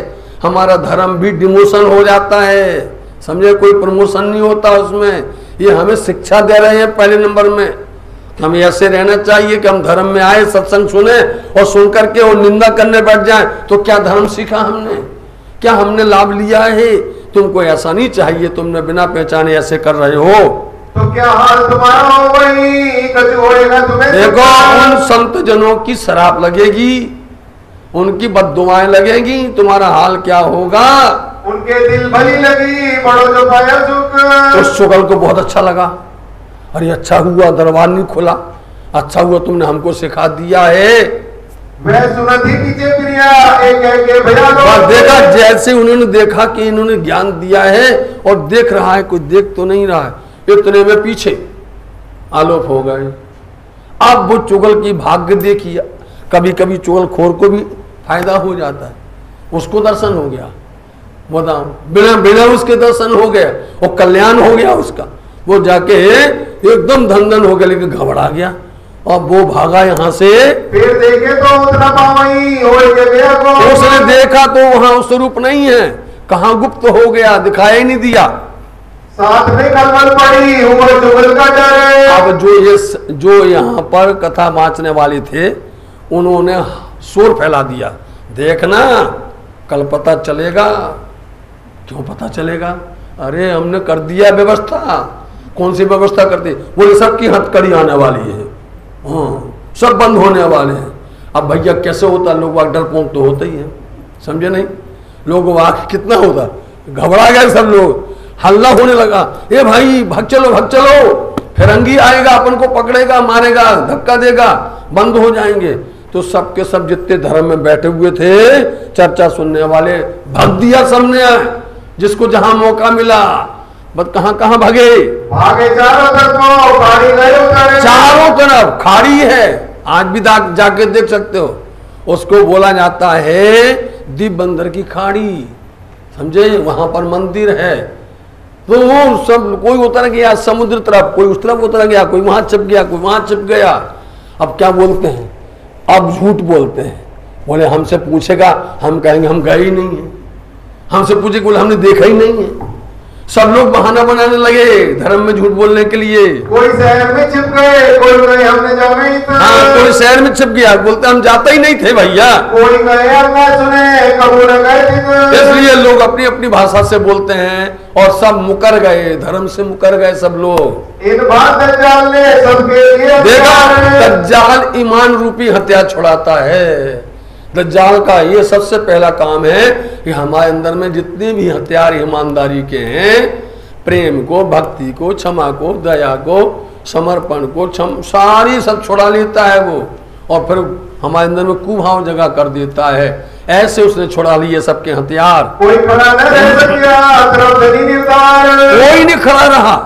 हमारा धर्म भी डिमोशन हो जाता है। समझे, कोई प्रमोशन नहीं होता उसमें। ये हमें शिक्षा दे रहे हैं पहले नंबर में, हमें ऐसे रहना चाहिए कि हम धर्म में आए, सत्संग सुने और सुन करके और निंदा करने बैठ जाए तो क्या धर्म सीखा हमने, क्या हमने लाभ लिया है? तुमको ऐसा नहीं चाहिए, तुमने बिना पहचाने ऐसे कर रहे हो तो क्या हाल तुम्हारा हो, वही कचोड़ेगा तुम्हें। देखो, उन संत जनों की शराब लगेगी, उनकी बद्दुआएं लगेगी, तुम्हारा हाल क्या होगा? उनके दिल भली लगी, बड़ो जो पाया सुख। उस शुगल को बहुत अच्छा लगा, अरे अच्छा हुआ दरबार नहीं खुला, अच्छा हुआ तुमने हमको सिखा दिया है। मैं सुना थी पीछे प्रिया एक भैया देखा, जैसे उन्होंने देखा कि इन्होंने ज्ञान दिया है और देख रहा है, कोई देख तो नहीं रहा है, इतने में पीछे आलोप हो गए। अब वो चुगल की भाग्य देखिए, कभी कभी चुगल खोर को भी फायदा हो जाता है, उसको दर्शन हो गया, बताओ, बिना बिना उसके दर्शन हो गया और कल्याण हो गया उसका। वो जाके एकदम धन हो गया, लेकिन घबरा गया और वो भागा यहाँ से। फिर देखे तो उतना पावई हो गया को। उसने देखा तो वहां स्वरूप नहीं है, कहाँ गुप्त हो गया, दिखाई ही नहीं दिया। साथ में कलमल पड़ी, उमर चुगल का डर है। अब जो यहाँ पर कथा बांचने वाले थे, उन्होंने शोर फैला दिया, देखना कल पता चलेगा। क्यों पता चलेगा? अरे हमने कर दिया व्यवस्था। कौन सी व्यवस्था कर दी? बोले सबकी हथकड़ी आने वाली है, हाँ सब बंद होने वाले हैं। अब भैया कैसे होता, लोग वाक डरपोक तो होते ही है, समझे नहीं? लोग वाक कितना होता, घबरा गए सब लोग, हल्ला होने लगा, ए भाई भाग चलो, फिरंगी आएगा, अपन को पकड़ेगा, मारेगा, धक्का देगा, बंद हो जाएंगे। तो सबके सब जितने धर्म में बैठे हुए थे, चर्चा सुनने वाले, भाग दिया सबने, जिसको जहां मौका मिला। बस कहां कहां भागे चारों तरफ, चारों तरफ खाड़ी है, आज भी जाके देख सकते हो। उसको बोला जाता है दीप बंदर की खाड़ी, समझे? वहां पर मंदिर है। तो वो सब कोई उतर गया समुद्र तरफ, कोई उस तरफ उतर गया, कोई वहां छिप गया, कोई वहां छिप गया। अब क्या बोलते हैं? अब झूठ बोलते हैं, बोले हमसे पूछेगा, हम कहेंगे हम गए ही नहीं है। हमसे पूछे, बोले हमने देखा ही नहीं है। सब लोग बहाना बनाने लगे धर्म में झूठ बोलने के लिए। कोई शहर में छिप गए, कोई गए हमने जाना ही था। हाँ, कोई शहर में छिप गया, बोलते हम जाते ही नहीं थे भैया। कोई गए हमने सुने, कबूल गए। इसलिए लोग अपनी अपनी भाषा से बोलते हैं और सब मुकर गए, धर्म से मुकर गए सब लोग। इन बात दज्जाल ने सबके लिए देखा, दज्जाल ईमान रूपी हत्या छुड़ाता है। दज्जाल का ये सबसे पहला काम है कि हमारे अंदर में जितने भी हथियार ईमानदारी के हैं, प्रेम को, भक्ति को, क्षमा को, दया को, समर्पण को, सारी सब छुड़ा लेता है वो, और फिर हमारे अंदर में कुभाव जगह कर देता है। ऐसे उसने छुड़ा लिए सबके हथियार। कोई खड़ा न रह सकिया, तरफ धनी निर्धार। कोई नहीं खड़ा रहा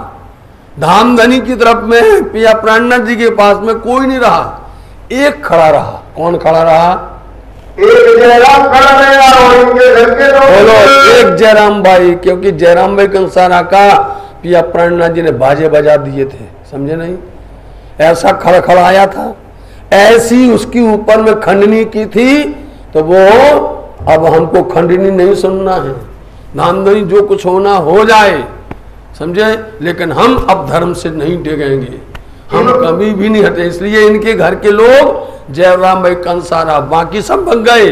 धामधनी की तरफ में, पिया प्राणनाथ जी के पास में कोई नहीं रहा, एक खड़ा रहा। कौन खड़ा रहा? एक जयराम खड़ा रहा और इनके घर के लोग। बोलो, एक जयराम भाई, क्योंकि जयराम भाई कंसारा का पिया प्राणनाथ जी ने बाजे बजा दिए थे, समझे नहीं? ऐसा खड़खड़ाया था, ऐसी उसकी ऊपर में खंडनी की थी, तो वो अब हमको खंडनी नहीं सुनना है, धामधनी जो कुछ होना हो जाए, समझे? लेकिन हम अब धर्म से नहीं डेगेंगे, हम कभी भी नहीं हटे। इसलिए इनके घर के लोग जयराम भाई कंसारा बाकी सब भग गए,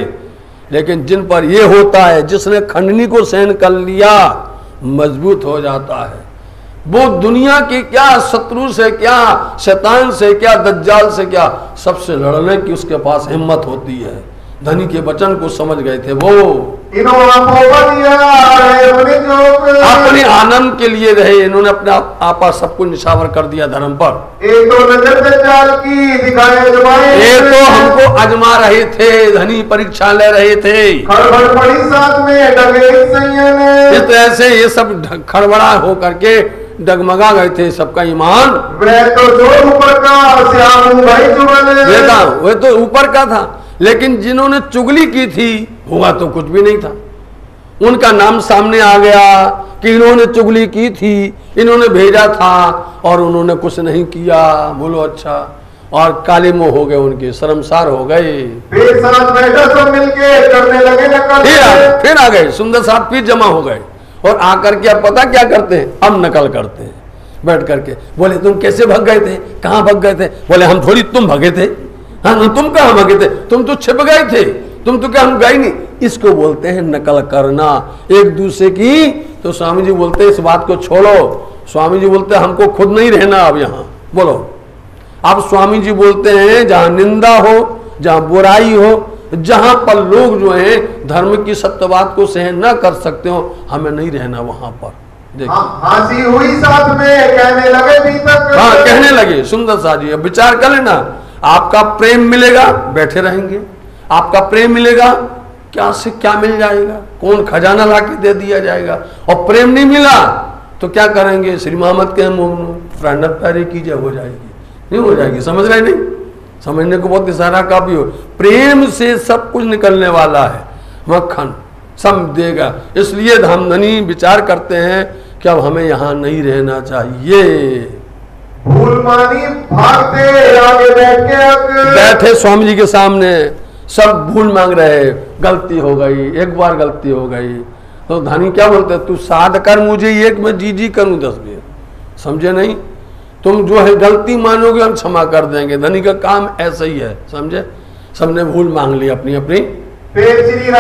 लेकिन जिन पर ये होता है, जिसने खंडनी को सहन कर लिया, मजबूत हो जाता है। वो दुनिया के क्या शत्रु से, क्या शैतान से, क्या दज्जाल से, क्या सबसे लड़ने की उसके पास हिम्मत होती है। धनी के वचन को समझ गए थे वो। अपने आनंद के लिए रहे, इन्होंने अपना आपा सबको निशावर कर दिया धर्म पर। एक तो नजर दज्जाल की दिखाए अजमाए, ये तो हमको अजमा रहे थे, धनी परीक्षा ले रहे थे। खड़बड़ पड़ी साथ में डगे सैयद, इस तरह से ये सब खड़बड़ा हो करके डगमगा गए थे सबका ईमान। वह तो जो ऊपर का श्याम भाई जुगल, देखा वह तो ऊपर का था, लेकिन जिन्होंने चुगली की थी हुआ तो कुछ भी नहीं था। उनका नाम सामने आ गया कि इन्होंने चुगली की थी, इन्होंने भेजा था और उन्होंने कुछ नहीं किया। बोलो अच्छा। और काले मुंह हो गए, उनके शर्मसार हो गए। साथ बैठा सब मिलके करने लगे नकल, फिर आ गए सुंदर साथ, फिर जमा हो गए और आकर के अब पता क्या करते हैं, अब नकल करते हैं बैठ करके। बोले तुम कैसे भग गए थे, कहाँ भग गए थे? बोले हम थोड़ी, तुम भगे थे। हाँ, तुम कहाँ भगे थे? तुम तो छिप गए थे, तुम तो क्या हम गए नहीं। इसको बोलते हैं नकल करना एक दूसरे की। तो स्वामी जी बोलते हैं इस बात को छोड़ो। स्वामी जी बोलते हैं हमको खुद नहीं रहना अब यहाँ। बोलो, अब स्वामी जी बोलते हैं जहाँ निंदा हो, जहाँ बुराई हो, जहां पर लोग जो हैं धर्म की सत्य बात को सहन न कर सकते हो, हमें नहीं रहना वहां पर। देखिए हंसी हुई साथ में, कहने लगे भी तक। हाँ, कहने लगे सुंदर सा जी, अब विचार कर लेना। आपका प्रेम मिलेगा, बैठे रहेंगे। आपका प्रेम मिलेगा, क्या से क्या मिल जाएगा, कौन खजाना ला के दे दिया जाएगा। और प्रेम नहीं मिला तो क्या करेंगे? श्री मोहम्मद के मोमनो प्राणनाथ प्यारे की जय हो जाएगी, नहीं हो जाएगी। समझ रहे नहीं? समझने को बहुत इशारा काफी हो। प्रेम से सब कुछ निकलने वाला है, मक्खन सब देगा। इसलिए धामधनी विचार करते हैं कि अब हमें यहाँ नहीं रहना चाहिए। भूल मानी भागते आगे बैठे स्वामी जी के सामने, सब भूल मांग रहे, गलती हो गई, एक बार गलती हो गई। तो धनी क्या बोलते, तू 7 कर मुझे एक, मैं जी करूं 10 में। समझे नहीं? तुम जो है गलती मानोगे हम क्षमा कर देंगे। धनी का काम ऐसा ही है, समझे? सबने भूल मांग ली अपनी अपनी। श्री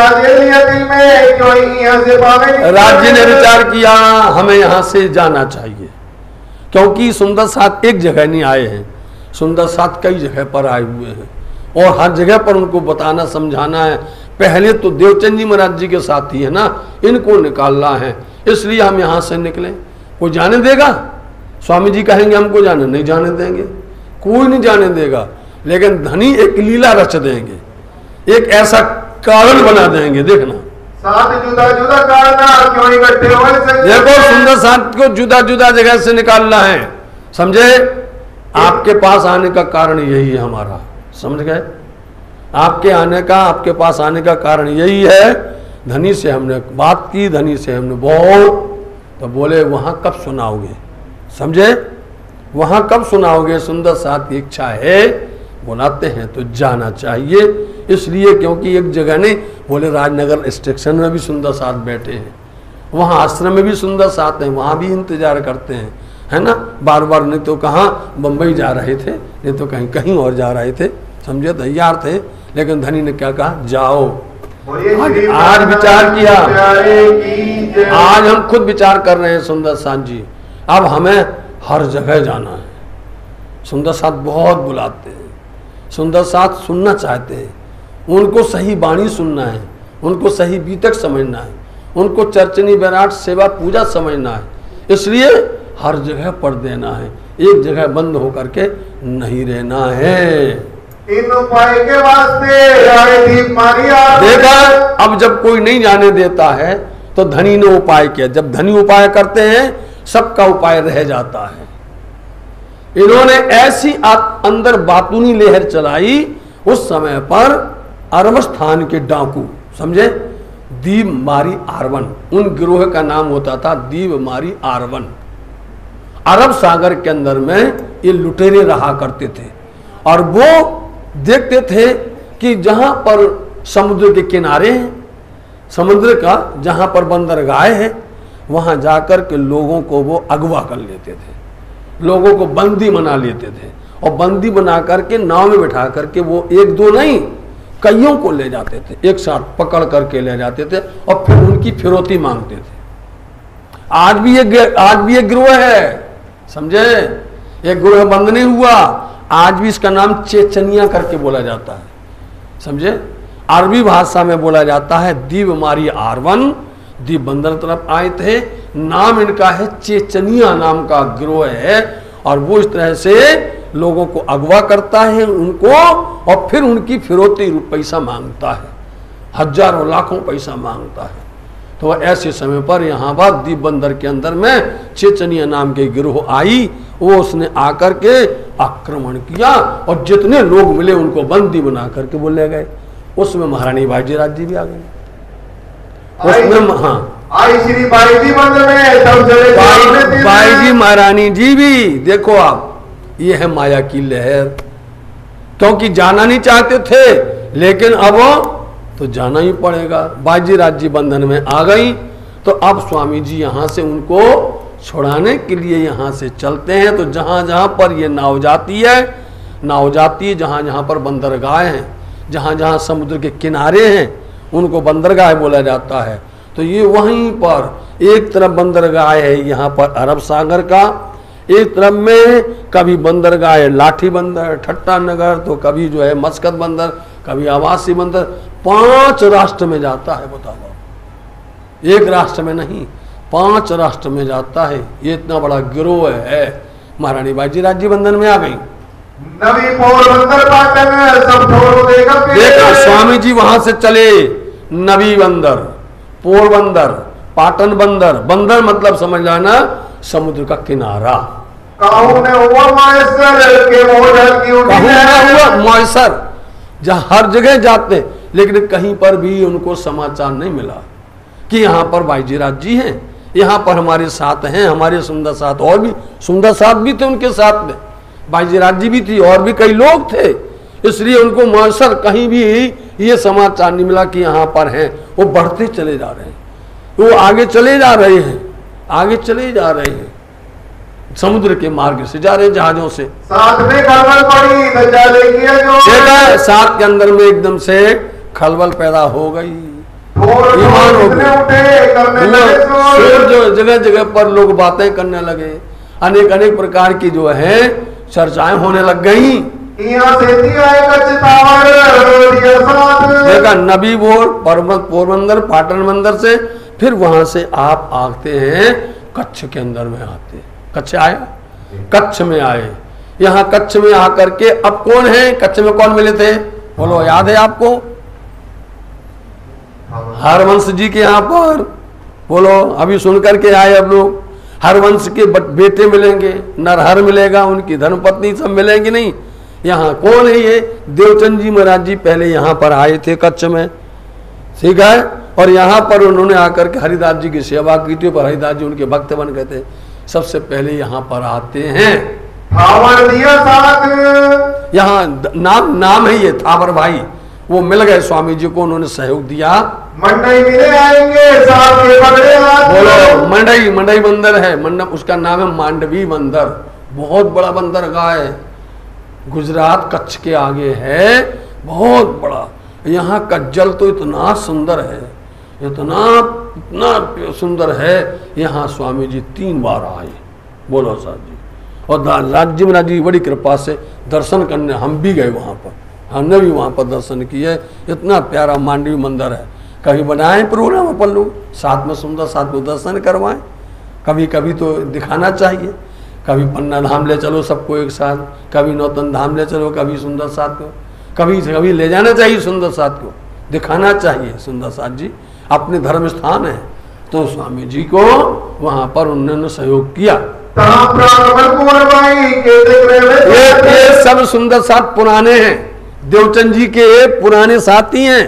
राज्य ने विचार किया हमें यहाँ से जाना चाहिए, क्योंकि सुंदर साथ एक जगह नहीं आए हैं, सुंदर साथ कई जगह पर आए हुए हैं और हर जगह पर उनको बताना समझाना है। पहले तो देवचंद जी महाराज जी के साथ ही है ना, इनको निकालना है। इसलिए हम यहाँ से निकले। कोई जाने देगा? स्वामी जी कहेंगे हमको जाने, नहीं जाने देंगे, कोई नहीं जाने देगा। लेकिन धनी एक लीला रच देंगे, एक ऐसा कारण बना देंगे। देखना, सात जुदा जुदा कारण क्यों इकट्ठे हुए? देखो सुंदर साथ को जुदा जुदा जगह से निकालना है, समझे? आपके पास आने का कारण यही है हमारा, समझ गए? आपके आने का, आपके पास आने का कारण यही है। धनी से हमने बात की, धनी से हमने बहुत, तो बोले वहां कब सुनाओगे? समझे? वहां कब सुनाओगे? सुंदर साथ की इच्छा है, बुलाते हैं तो जाना चाहिए। इसलिए क्योंकि एक जगह नहीं, बोले राजनगर स्टेशन में भी सुंदर साथ बैठे हैं, वहाँ आश्रम में भी सुंदर साथ हैं, वहाँ भी इंतजार करते हैं, है ना? बार बार नहीं तो कहाँ बम्बई जा रहे थे, नहीं तो कहीं कहीं और जा रहे थे, समझे? तैयार थे। लेकिन धनी ने क्या कहा? जाओ। आज विचार किया, आज हम खुद विचार कर रहे हैं सुंदर साथ जी, अब हमें हर जगह जाना है। सुंदर साथ बहुत बुलाते हैं, सुंदर साथ सुनना चाहते हैं, उनको सही वाणी सुनना है, उनको सही बीतक समझना है, उनको चर्चनी विराट सेवा पूजा समझना है। इसलिए हर जगह पढ़ देना है, एक जगह बंद होकर के नहीं रहना है। इन उपाय के वास्ते आए दीप मारी आग। देखा, अब जब कोई नहीं जाने देता है तो धनी ने उपाय किया। जब धनी उपाय करते हैं सबका उपाय रह जाता है। इन्होंने ऐसी अंदर बातूनी लहर चलाई, उस समय पर अरब स्थान के डाकू, समझे, दीव मारी आरवन, उन गिरोह का नाम होता था दीव मारी आरवन। अरब सागर के अंदर में ये लुटेरे रहा करते थे और वो देखते थे कि जहां पर समुद्र के किनारे हैं, समुद्र का जहां पर बंदरगाह है, वहां जाकर के लोगों को वो अगवा कर लेते थे, लोगों को बंदी बना लेते थे और बंदी बना करके नाव में बैठा करके वो एक दो नहीं कईयों को ले जाते थे, एक साथ पकड़ करके ले जाते थे और फिर उनकी फिरौती मांगते थे। आज भी ये गिरोह है, समझे, एक गिरोह बंद नहीं हुआ। आज भी इसका नाम चेचनिया करके बोला जाता है, समझे, अरबी भाषा में बोला जाता है दीव मारी आरवन। दीव बंदर तरफ आए थे, नाम इनका है चेचनिया नाम का गिरोह है और वो इस तरह से लोगों को अगवा करता है उनको और फिर उनकी फिरौती पैसा मांगता है, हजारों लाखों पैसा मांगता है। तो ऐसे समय पर यहाँ पर दीप बंदर के अंदर में चेचनिया नाम के गिरोह आई, वो उसने आकर के आक्रमण किया और जितने लोग मिले उनको बंदी बना करके वो ले गए। उसमें महारानी बाजीराज जी भी आ गई। उसमें हाँ आई श्री बाईजी मंदिर में सब जगह बाईजी महारानी जी भी, देखो आप, ये है माया की लहर। क्योंकि जाना नहीं चाहते थे लेकिन अब तो जाना ही पड़ेगा। बाजीराज जी बंधन में आ गई तो अब स्वामी जी यहाँ से उनको छुड़ाने के लिए यहाँ से चलते हैं। तो जहाँ जहाँ पर ये नाव जाती है, जहाँ जहाँ पर बंदरगाह हैं, जहाँ जहाँ समुद्र के किनारे हैं, उनको बंदरगाह बोला जाता है। तो ये वहीं पर एक तरफ बंदरगाह है यहाँ पर अरब सागर का, एक तरफ में कभी बंदरगाह है लाठी बंदर, ठट्टा नगर, तो कभी जो है मस्कत बंदर, कभी आवासी बंदर। 5 राष्ट्र में जाता है, बताओ, एक राष्ट्र में नहीं, 5 राष्ट्र में जाता है। ये इतना बड़ा गिरोह है। महारानी बाजीराज जी बंधन में आ गई। नवी पोरबंदर पाटन सब छोड़ देकर देखा, स्वामी जी वहां से चले नवी बंदर, पोरबंदर, पाटन बंदर। बंदर मतलब समझ जाना समुद्र का किनारा। मॉइसर, जहाँ हर जगह जाते लेकिन कहीं पर भी उनको समाचार नहीं मिला कि यहाँ पर बाजीराज जी हैं, यहाँ पर हमारे साथ हैं, हमारे सुंदर साथ और भी सुंदर साथ भी थे उनके साथ में, बाजीराज जी भी थी और भी कई लोग थे। इसलिए उनको मौसर कहीं भी ये समाचार नहीं मिला कि यहाँ पर हैं। वो बढ़ते चले जा रहे हैं, वो आगे चले जा रहे हैं, आगे चले जा रहे हैं, समुद्र के मार्ग से जा रहे हैं, जहाजों से। साथ में खलबल पड़ी तो जाले किया जो देखा, साथ के अंदर में एकदम से खलबल पैदा हो गई, ईमान हो गई। जगह जगह पर लोग बातें करने लगे, अनेक अनेक प्रकार की जो है चर्चाएं होने लग गई। देखा, नबी पोरबंदर पाटन बंदर से फिर वहां से आप आते हैं कच्छ के अंदर में आते, कच्छ आए, कच्छ में आए। यहाँ कच्छ में आकर के अब कौन है, कच्छ में कौन मिले थे, बोलो, याद है आपको? हरवंश जी के यहाँ पर, बोलो, अभी सुन करके आए अब लोग। हरवंश के बेटे मिलेंगे, नरहर मिलेगा, उनकी धर्मपत्नी सब मिलेंगी नहीं। यहाँ कौन है ये? देवचंद जी महाराज जी पहले यहाँ पर आए थे कच्छ में, ठीक है, और यहाँ पर उन्होंने आकर के हरिदास जी की सेवा की थी, पर हरिदास जी उनके भक्त बन गए थे। सबसे पहले यहाँ पर आते हैं, यहाँ नाम है ये थावर भाई, वो मिल गए स्वामी जी को, उन्होंने सहयोग दिया। मंडई मिले आएंगे साथ के बड़े हाथ, बोलो, मंडई बंदर है, मंडप उसका नाम है मांडवी बंदर, बहुत बड़ा बंदरगाह है, गुजरात कच्छ के आगे है, बहुत बड़ा। यहाँ का जल तो इतना सुंदर है, इतना सुंदर है। यहाँ स्वामी जी 3 बार आए, बोलो साहब जी, और राज्य महाराज जी बड़ी कृपा से दर्शन करने हम भी गए वहाँ पर, हमने भी वहाँ पर दर्शन किए। इतना प्यारा मांडवी मंदिर है। कभी बनाएं प्रोग्राम अपन लोग साथ में, सुंदर साथ में दर्शन करवाएं। कभी कभी तो दिखाना चाहिए। कभी पन्ना धाम ले चलो सबको एक साथ, कभी नौतन धाम ले चलो, कभी सुंदर साथ को, कभी कभी ले जाना चाहिए सुंदर साथ को, दिखाना चाहिए। सुंदर साथ जी अपने धर्म स्थान है, तो स्वामी जी को वहाँ पर उन्होंने सहयोग किया। ये सब सुंदर साथ पुराने हैं, देवचंद जी के पुराने साथी हैं।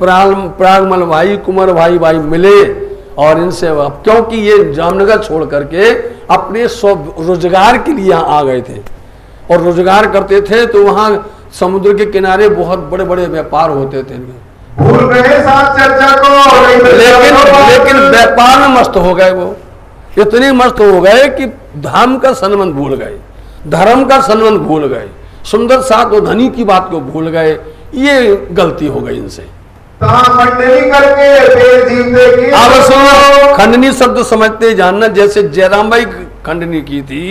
प्रागमल भाई, कुंवर भाई मिले और इनसे, क्योंकि ये जामनगर छोड़ करके अपने रोजगार के लिए यहाँ आ गए थे और रोजगार करते थे, तो वहाँ समुद्र के किनारे बहुत बड़े बड़े व्यापार होते थे। भूल गए साथ चर्चा को, लेकिन व्यापार में मस्त हो गए। वो इतने मस्त हो गए कि धाम का संबंध भूल गए, धर्म का संबंध भूल गए, सुंदर साथ और धनी की बात को भूल गए। ये गलती हो गई इनसे। खंडनी करके अब सुनो, खंडनी शब्द समझते जानना। जैसे जयराम भाई खंडनी की थी,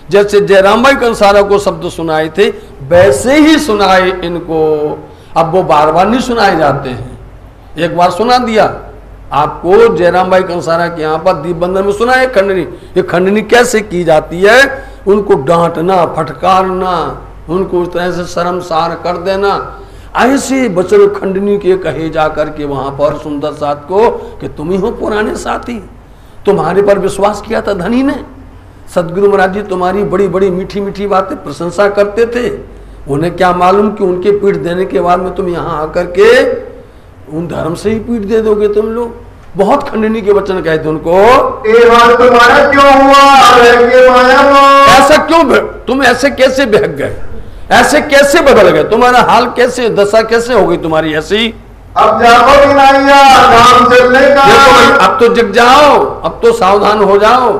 जैसे जयराम भाई कंसारा को शब्द सुनाए थे, वैसे ही सुनाए इनको। अब वो बार बार नहीं सुनाए जाते हैं, एक बार सुना दिया आपको। जयराम भाई कंसारा के यहाँ पर दीप बंधन में सुना है खंडनी। ये खंडनी कैसे की जाती है, उनको डांटना, फटकारना, उनको उस तरह से शर्मसार कर देना, ऐसे वचन खंडनी के कहे जा करके वहां पर सुंदर साथ को कि तुम ही हो पुराने साथी, तुम्हारे पर विश्वास किया था धनी ने। सदगुरु महाराज जी तुम्हारी बड़ी बड़ी मीठी मीठी बातें प्रशंसा करते थे, उन्हें क्या मालूम कि उनके पीठ देने के बाद में तुम यहाँ आकर के उन धर्म से ही पीठ दे दोगे तुम लोग। बहुत खंडनी के वचन कहे थे उनको। तुम्हारा क्यों हुआ, ऐसा क्यों, तुम ऐसे कैसे बहक गए, ऐसे कैसे बदल गए, तुम्हारा हाल कैसे, दशा कैसे हो गई तुम्हारी ऐसी। अब जाओ काम चलने का, अब तो जग जाओ, अब तो सावधान हो जाओ।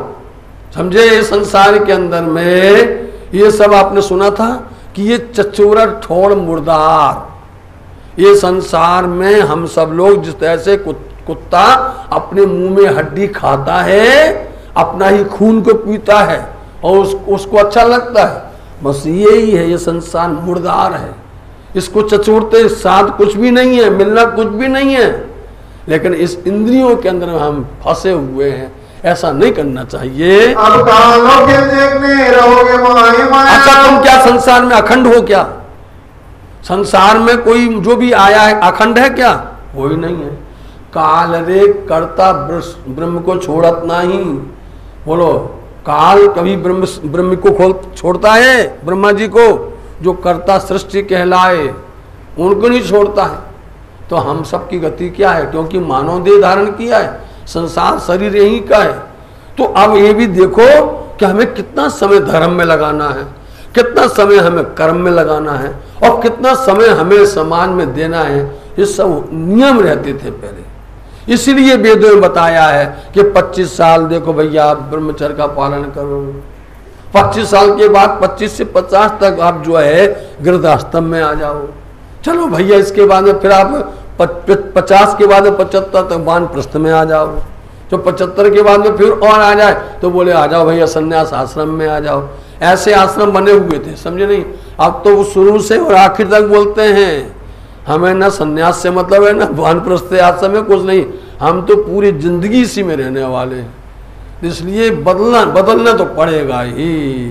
समझे, इस संसार के अंदर में ये सब आपने सुना था कि ये चचूरा ठोड़ मुर्दार, ये संसार में हम सब लोग जिस तरह से कुत्ता अपने मुंह में हड्डी खाता है, अपना ही खून को पीता है और उसको अच्छा लगता है, बस यही है। ये संसार मुर्दार है, इसको चचोड़ते साथ कुछ भी नहीं है, मिलना कुछ भी नहीं है। लेकिन इस इंद्रियों के अंदर हम फंसे हुए हैं, ऐसा नहीं करना चाहिए। अब देखने रहोगे माया। अच्छा, तुम क्या संसार में अखंड हो क्या? संसार में कोई जो भी आया है अखंड है क्या? कोई नहीं है। काल रे कर्ता ब्रह्म को छोड़त नहीं। बोलो, काल कभी ब्रह्म को छोड़ता है? ब्रह्मा जी को जो कर्ता सृष्टि कहलाए उनको नहीं छोड़ता है। तो हम सब की गति क्या है? क्योंकि मानव देह धारण किया है, संसार शरीर यही का है। तो अब ये भी देखो कि हमें कितना समय धर्म में लगाना है, कितना समय हमें कर्म में लगाना है और कितना समय हमें समाज में देना है। ये सब नियम रहते थे पहले, इसीलिए वेदों में बताया है कि 25 साल देखो भैया आप ब्रह्मचर्य का पालन करो। 25 साल के बाद 25 से 50 तक आप जो है गृहस्थाश्रम में आ जाओ। चलो भैया, इसके बाद में फिर आप 50 के बाद में 75 तक वानप्रस्थ में आ जाओ। जो 75 के बाद में फिर और आ जाए तो बोले आ जाओ भैया संन्यास आश्रम में आ जाओ। ऐसे आश्रम बने हुए थे, समझे नहीं? अब तो वो शुरू से और आखिर तक बोलते हैं हमें ना संन्यास से मतलब है ना वानप्रस्थ आश्रम में, कुछ नहीं, हम तो पूरी जिंदगी इसी में रहने वाले हैं। इसलिए बदलना तो पड़ेगा ही।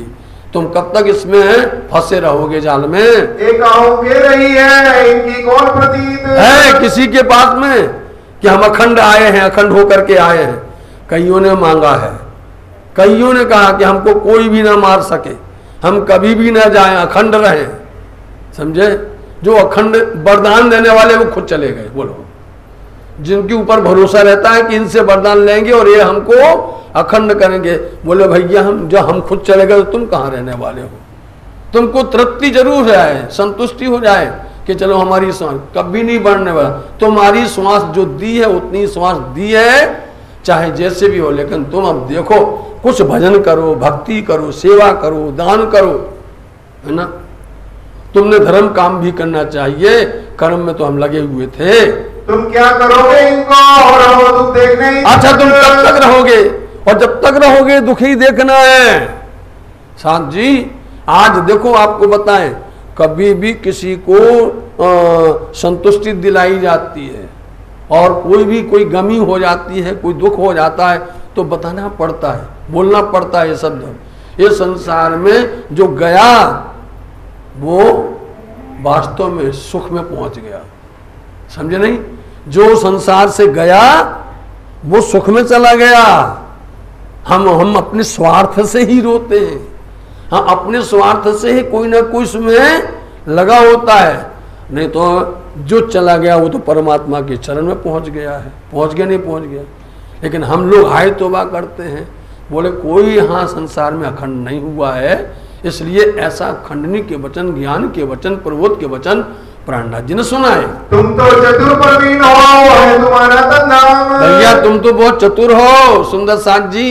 तुम कब तक इसमें फंसे रहोगे जाल में? एक रही है, इनकी कौन प्रतीत है किसी के पास में कि हम अखंड आए हैं, अखंड होकर के आए हैं? कईयों ने मांगा है, कईयों ने कहा कि हमको कोई भी ना मार सके, हम कभी भी ना जाएं, अखंड रहें। समझे? जो अखंड वरदान देने वाले वो खुद चले गए। बोलो, जिनके ऊपर भरोसा रहता है कि इनसे वरदान लेंगे और ये हमको अखंड करेंगे, बोले भैया हम खुद चले गए तो तुम कहाँ रहने वाले हो? तुमको तृप्ति जरूर हो जाए, संतुष्टि हो जाए कि चलो हमारी श्वास कभी नहीं बढ़ने वाला। तुम्हारी श्वास जो दी है उतनी श्वास दी है, चाहे जैसे भी हो, लेकिन तुम अब देखो कुछ भजन करो, भक्ति करो, सेवा करो, दान करो, है ना? तुमने धर्म काम भी करना चाहिए, कर्म में तो हम लगे हुए थे। तुम क्या करोगे इनको और दुख देखने? अच्छा, तुम कब तक रहोगे? और जब तक रहोगे दुख ही देखना है। साथ जी आज देखो आपको बताएं, कभी भी किसी को संतुष्टि दिलाई जाती है और कोई गमी हो जाती है, कोई दुख हो जाता है तो बताना पड़ता है, बोलना पड़ता है ये शब्द। ये संसार में जो गया वो वास्तव में सुख में पहुंच गया, समझे नहीं? जो संसार से गया वो सुख में चला गया। हम अपने स्वार्थ से ही रोते हैं, हाँ अपने स्वार्थ से ही कोई ना कोई उसमें लगा होता है, नहीं तो जो चला गया वो तो परमात्मा के चरण में पहुंच गया है। पहुंच गया नहीं पहुंच गया, लेकिन हम लोग हाय तौबा करते हैं, बोले कोई यहाँ संसार में अखंड नहीं हुआ है। इसलिए ऐसा खंडनी के वचन, ज्ञान के वचन, प्रबोध के वचन प्राणनाथ जी ने सुनाए। तुम तो चतुर प्रवीण हो, है तुम्हारा तन धाम। भैया तुम तो बहुत चतुर हो सुंदर साथ जी,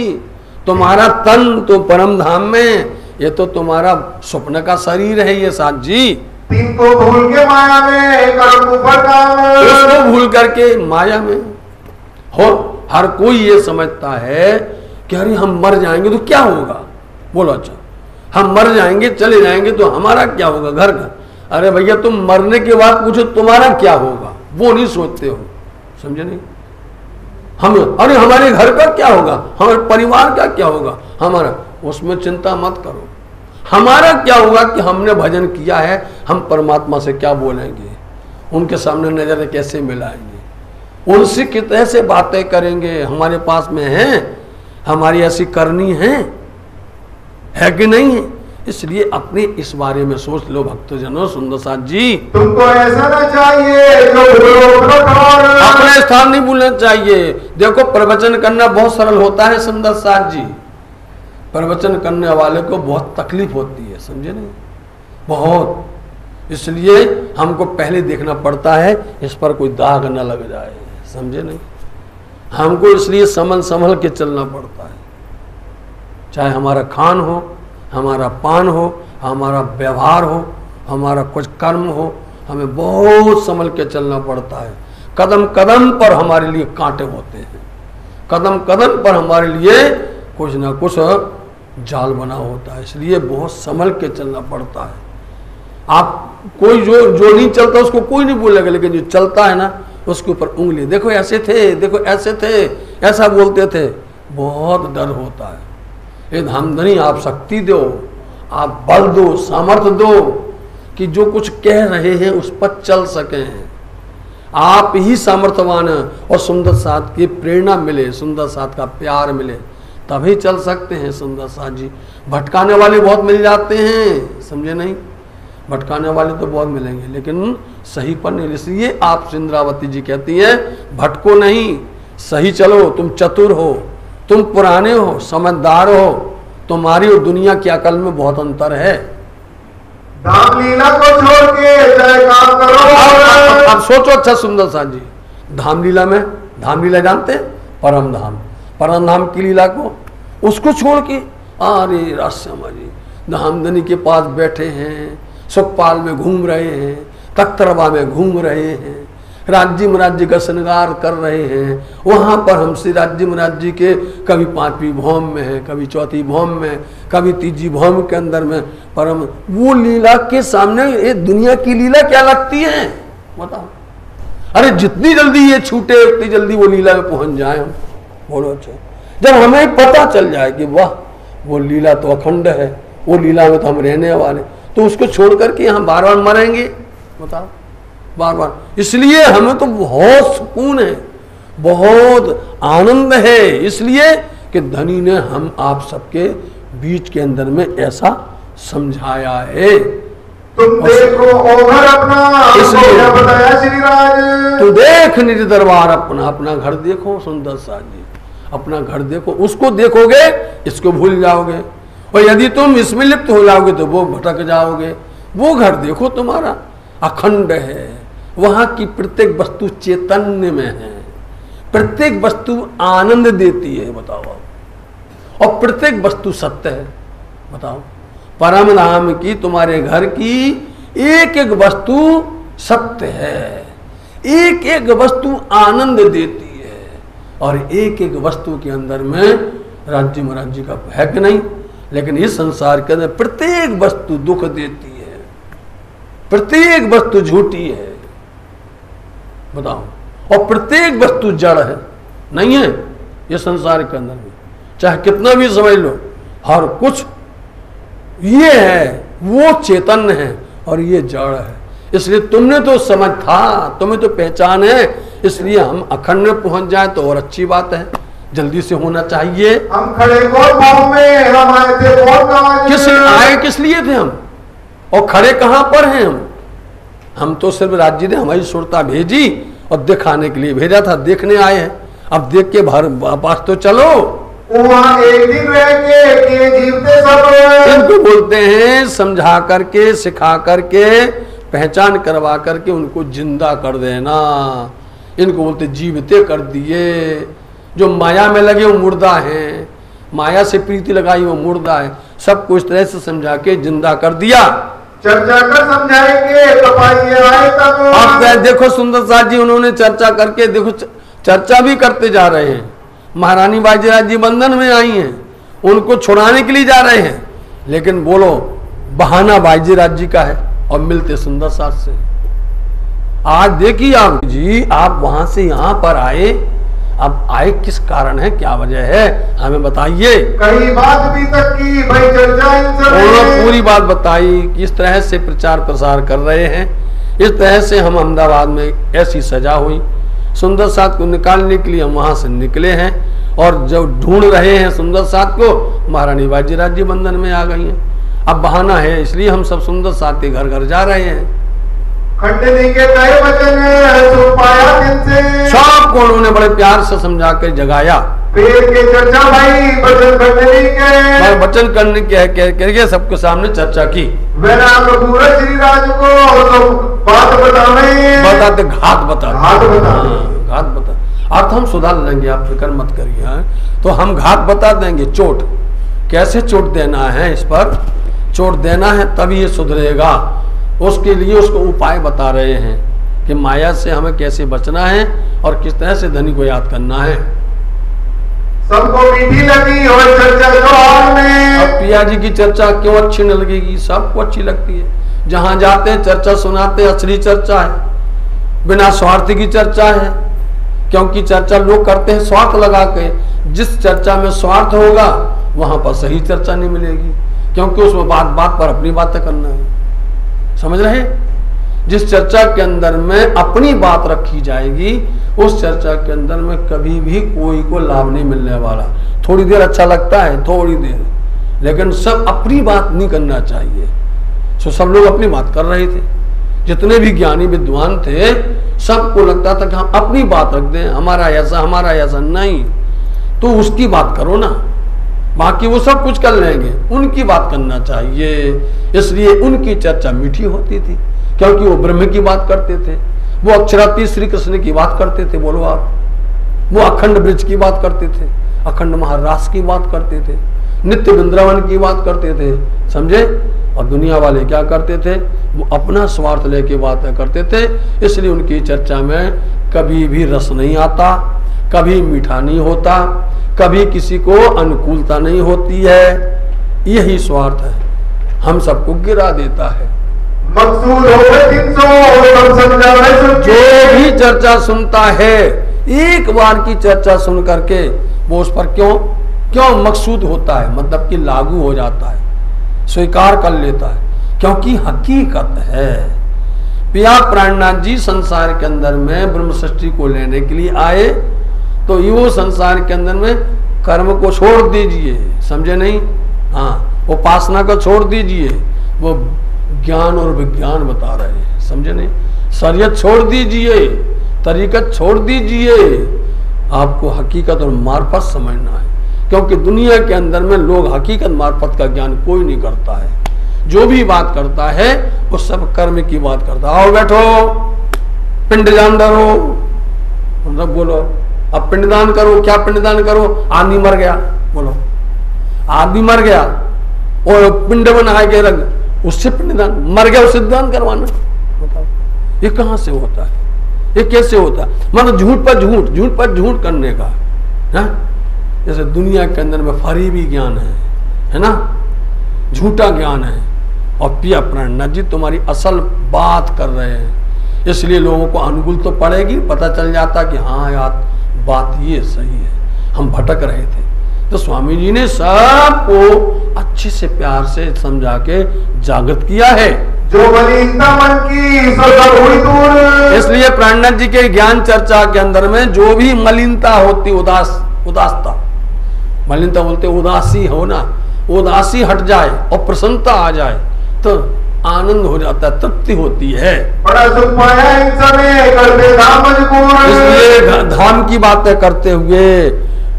तुम्हारा तन तो परम धाम में, ये तो तुम्हारा स्वप्न का शरीर है ये साथ जी। तीन को भूल के माया में करो कुफर काम। उसको भूल करके माया में हो। हर कोई ये समझता है कि अरे हम मर जाएंगे तो क्या होगा, बोलो अच्छा हम मर जाएंगे चले जाएंगे तो हमारा क्या होगा घर का। अरे भैया तुम मरने के बाद पूछो तुम्हारा क्या होगा, वो नहीं सोचते हो, समझे नहीं? हम अरे हमारे घर का क्या होगा, हमारे परिवार का क्या होगा, हमारा, उसमें चिंता मत करो। हमारा क्या होगा कि हमने भजन किया है, हम परमात्मा से क्या बोलेंगे, उनके सामने नजर कैसे मिलाएंगे, उनसे कितने से बातें करेंगे, हमारे पास में है, हमारी ऐसी करनी है कि नहीं है? इसलिए अपने इस बारे में सोच लो भक्तजनों। सुंदर साथ जी तुमको ऐसा ना चाहिए जो अपने स्थान नहीं भूलना चाहिए। देखो प्रवचन करना बहुत सरल होता है सुंदर साथ जी, प्रवचन करने वाले को बहुत तकलीफ होती है, समझे नहीं, बहुत। इसलिए हमको पहले देखना पड़ता है इस पर कोई दाग न लग जाए, समझे नहीं? हमको इसलिए संभल के चलना पड़ता है, चाहे हमारा खान हो, हमारा पान हो, हमारा व्यवहार हो, हमारा कुछ कर्म हो, हमें बहुत संभल के चलना पड़ता है। कदम कदम पर हमारे लिए कांटे होते हैं, कदम कदम पर हमारे लिए कुछ ना कुछ जाल बना होता है, इसलिए बहुत संभल के चलना पड़ता है। आप कोई जो नहीं चलता उसको कोई नहीं बोलेगा, लेकिन जो चलता है ना उसके ऊपर उंगली, देखो ऐसे थे, देखो ऐसे थे, ऐसा बोलते थे, बहुत डर होता है। ये धामधनी आप शक्ति दो, आप बल दो, सामर्थ्य दो कि जो कुछ कह रहे हैं उस पर चल सकें। आप ही सामर्थ्यवान हैं और सुंदर साथ की प्रेरणा मिले, सुंदर साथ का प्यार मिले, तभी चल सकते हैं सुंदर साथ जी। भटकाने वाले बहुत मिल जाते हैं, समझे नहीं? भटकाने वाले तो बहुत मिलेंगे लेकिन सही पर नहीं। इसलिए आप इंद्रावती जी कहती है भटको नहीं, सही चलो। तुम चतुर हो, तुम पुराने हो, समझदार हो, तुम्हारी और दुनिया की अकल में बहुत अंतर है। धाम लीला को छोड़ के चाहे काम करो। अब सोचो अच्छा सुंदर साथ जी, धाम लीला में, धाम लीला जानते हैं, परम धाम, परम धाम की लीला को उसको छोड़ के अरे राश्यामा जी धामधनी के पास बैठे हैं, सुखपाल में घूम रहे हैं, तख्तरवा में घूम रहे हैं, राज्य महाराज जी का श्रृंगार कर रहे हैं। वहाँ पर हम श्री राज्य महाराज जी के कभी 5वीं भौम में है, कभी 4थी भौम में, कभी 3जी भौम के अंदर में, परम वो लीला के सामने ये दुनिया की लीला क्या लगती है बताओ? अरे जितनी जल्दी ये छूटे उतनी जल्दी वो लीला में पहुंच जाए हम, बोलो अच्छा। जब हमें पता चल जाए कि वाह वो लीला तो अखंड है, वो लीला में तो हम रहने वाले, तो उसको छोड़ करके हम बार बार मरेंगे बताओ, बार बार। इसलिए हमें तो बहुत सुकून है, बहुत आनंद है, इसलिए कि धनी ने हम आप सबके बीच के अंदर में ऐसा समझाया है। तुम देखो ओघर अपना, इसलिए बताया श्री राज। तो देख निज दरबार अपना, अपना घर देखो सुंदर साथ जी, अपना घर देखो, उसको देखोगे इसको भूल जाओगे, और यदि तुम इसमें लिप्त हो जाओगे तो वो भटक जाओगे। वो घर देखो तुम्हारा अखंड है, वहां की प्रत्येक वस्तु चैतन्य में है, प्रत्येक वस्तु आनंद देती है बताओ, और प्रत्येक वस्तु सत्य है बताओ। परम धाम की तुम्हारे घर की एक एक वस्तु सत्य है, एक एक वस्तु आनंद देती है, और एक एक वस्तु के अंदर में राज्य महाराज जी का है कि नहीं? लेकिन इस संसार के अंदर प्रत्येक वस्तु दुख देती है, प्रत्येक वस्तु झूठी है, बताओ, और प्रत्येक वस्तु जड़ है, नहीं है ये संसार के अंदर में, चाहे कितना भी समझ लो, हर कुछ ये है, वो चैतन्य है और ये जड़ है। इसलिए तुमने तो समझ था, तुम्हें तो पहचान है, इसलिए हम अखंड में पहुंच जाए तो और अच्छी बात है, जल्दी से होना चाहिए। हम खड़े कौन भाव में, हम आए थे कौन काज किस आए, किस लिए थे हम, और खड़े कहां पर हैं हम तो सिर्फ राज्य ने हमारी सुरता भेजी और दिखाने के लिए भेजा था, देखने आए हैं, अब देख के पास तो चलो। वहाँ एक दिन रह के जीवते सब, इनको बोलते हैं समझा करके, सिखा करके, पहचान करवा करके उनको जिंदा कर देना, इनको बोलते जीवते कर दिए। जो माया में लगे वो मुर्दा है, माया से प्रीति लगाई वो मुर्दा है, सबको इस तरह से समझा के जिंदा कर दिया। चर्चा कर समझाएंगे तपाइए आए तब। आप देखो सुंदर साथ जी, उन्होंने चर्चा करके देखो, चर्चा भी करते जा रहे हैं। महारानी बाजीराव जी बंधन में आई हैं, उनको छुड़ाने के लिए जा रहे हैं, लेकिन बोलो बहाना बाजीराव जी का है और मिलते सुंदर साथ से। आज देखिए आप जी, आप वहां से यहाँ पर आए, अब आए किस कारण है, क्या वजह है, हमें बताइए। कई बात भी तक की भाई चर्चा इनसे, पूरी बात बताई, किस तरह से प्रचार प्रसार कर रहे हैं। इस तरह से हम अहमदाबाद में ऐसी सजा हुई, सुंदर साथ को निकालने के लिए हम वहां से निकले हैं, और जब ढूंढ रहे हैं सुंदर साथ को, महारानी बाजीराव जी बंधन में आ गई हैं। अब बहाना है, इसलिए हम सब सुंदर साथ के घर घर जा रहे हैं। खंडनी के कई वचन सुन पाया जिनसे, सबको उन्होंने बड़े प्यार से समझा कर जगाया। पेड़ के चर्चा भाई वचन खंडनी के, वचन करने के सबके सामने चर्चा की। मेरा कपूर श्री राज को तो बात बताते घात बता, घात बता, अर्थ हम सुधार लेंगे, आप फिक्र मत करिए। तो हम घात बता देंगे, चोट कैसे चोट देना है, इस पर चोट देना है तभी ये सुधरेगा। उसके लिए उसको उपाय बता रहे हैं कि माया से हमें कैसे बचना है और किस तरह से धनी को याद करना है। सबको मीठी लगी और चर्चा जोर में, अब पिया जी की चर्चा क्यों अच्छी न लगेगी, सबको अच्छी लगती है। जहां जाते हैं चर्चा सुनाते, असली चर्चा है, बिना स्वार्थ की चर्चा है, क्योंकि चर्चा लोग करते हैं स्वार्थ लगा के। जिस चर्चा में स्वार्थ होगा वहां पर सही चर्चा नहीं मिलेगी, क्योंकि उसमें बात बात पर अपनी बातें करना है, समझ रहे। जिस चर्चा के अंदर में अपनी बात रखी जाएगी, उस चर्चा के अंदर में कभी भी कोई को लाभ नहीं मिलने वाला। थोड़ी देर अच्छा लगता है, थोड़ी देर, लेकिन सब अपनी बात नहीं करना चाहिए। तो सब लोग अपनी बात कर रहे थे, जितने भी ज्ञानी विद्वान थे, सबको लगता था कि हम अपनी बात रख दें, हमारा ऐसा नहीं। तो उसकी बात करो ना, बाकी वो सब कुछ कर लेंगे, उनकी बात करना चाहिए। इसलिए उनकी चर्चा मीठी होती थी, क्योंकि वो ब्रह्म की बात करते थे, वो अक्षरातीत श्री कृष्ण की बात करते थे, बोलो आप, वो अखंड ब्रज की बात करते थे, अखंड महारास की बात करते थे, नित्य वृंदावन की बात करते थे, समझे। और दुनिया वाले क्या करते थे, वो अपना स्वार्थ लेके बातें करते थे। इसलिए उनकी चर्चा में कभी भी रस नहीं आता, कभी मीठा नहीं होता, कभी किसी को अनुकूलता नहीं होती है। यही स्वार्थ है, हम सबको गिरा देता है। मकसूद जो भी चर्चा सुनता है, एक बार की चर्चा सुन करके वो उस पर क्यों मकसूद होता है, मतलब कि लागू हो जाता है, स्वीकार कर लेता है, क्योंकि हकीकत है। पिया प्राणनाथ जी संसार के अंदर में ब्रह्म सृष्टि को लेने के लिए आए, तो यो संसार के अंदर में कर्म को छोड़ दीजिए, समझे नहीं, हाँ, उपासना को छोड़ दीजिए, वो ज्ञान और विज्ञान बता रहे हैं, समझे नहीं। शरीयत छोड़ दीजिए, तरीकत छोड़ दीजिए, आपको हकीकत और मार्फत समझना है, क्योंकि दुनिया के अंदर में लोग हकीकत मार्फत का ज्ञान कोई नहीं करता है। जो भी बात करता है वो सब कर्म की बात करता है। आओ बैठो, पिंडदान करो, मतलब बोलो अब पिंडदान करो, क्या पिंडदान करो, आदमी मर गया, बोलो आदमी मर गया और पिंड बना के रख, उससे पिंडदान, मर गया उससे दान करवाना, बताओ ये कहां से होता है, ये कैसे होता है। मतलब झूठ पर झूठ करने का है। जैसे दुनिया के अंदर में फरीबी ज्ञान है ना, झूठा ज्ञान है, और पिया प्राणनाथ जी तुम्हारी असल बात कर रहे हैं, इसलिए लोगों को अनुकूल तो पड़ेगी, पता चल जाता कि हाँ यार बात ये सही है, हम भटक रहे थे। तो स्वामी जी ने सबको अच्छे से प्यार से समझा के जागृत किया है। जो मलिनता मन की सो सब हुई दूर। इसलिए प्राणनाथ जी के ज्ञान चर्चा के अंदर में जो भी मलिनता होती, उदासता, मलिनता बोलते उदासी हो ना, उदासी हट जाए और प्रसन्नता आ जाए तो आनंद हो जाता है, तृप्ति होती है। बड़ा सुख पाया इन समय करते धाम मजबूर। इसलिए धाम की बातें करते हुए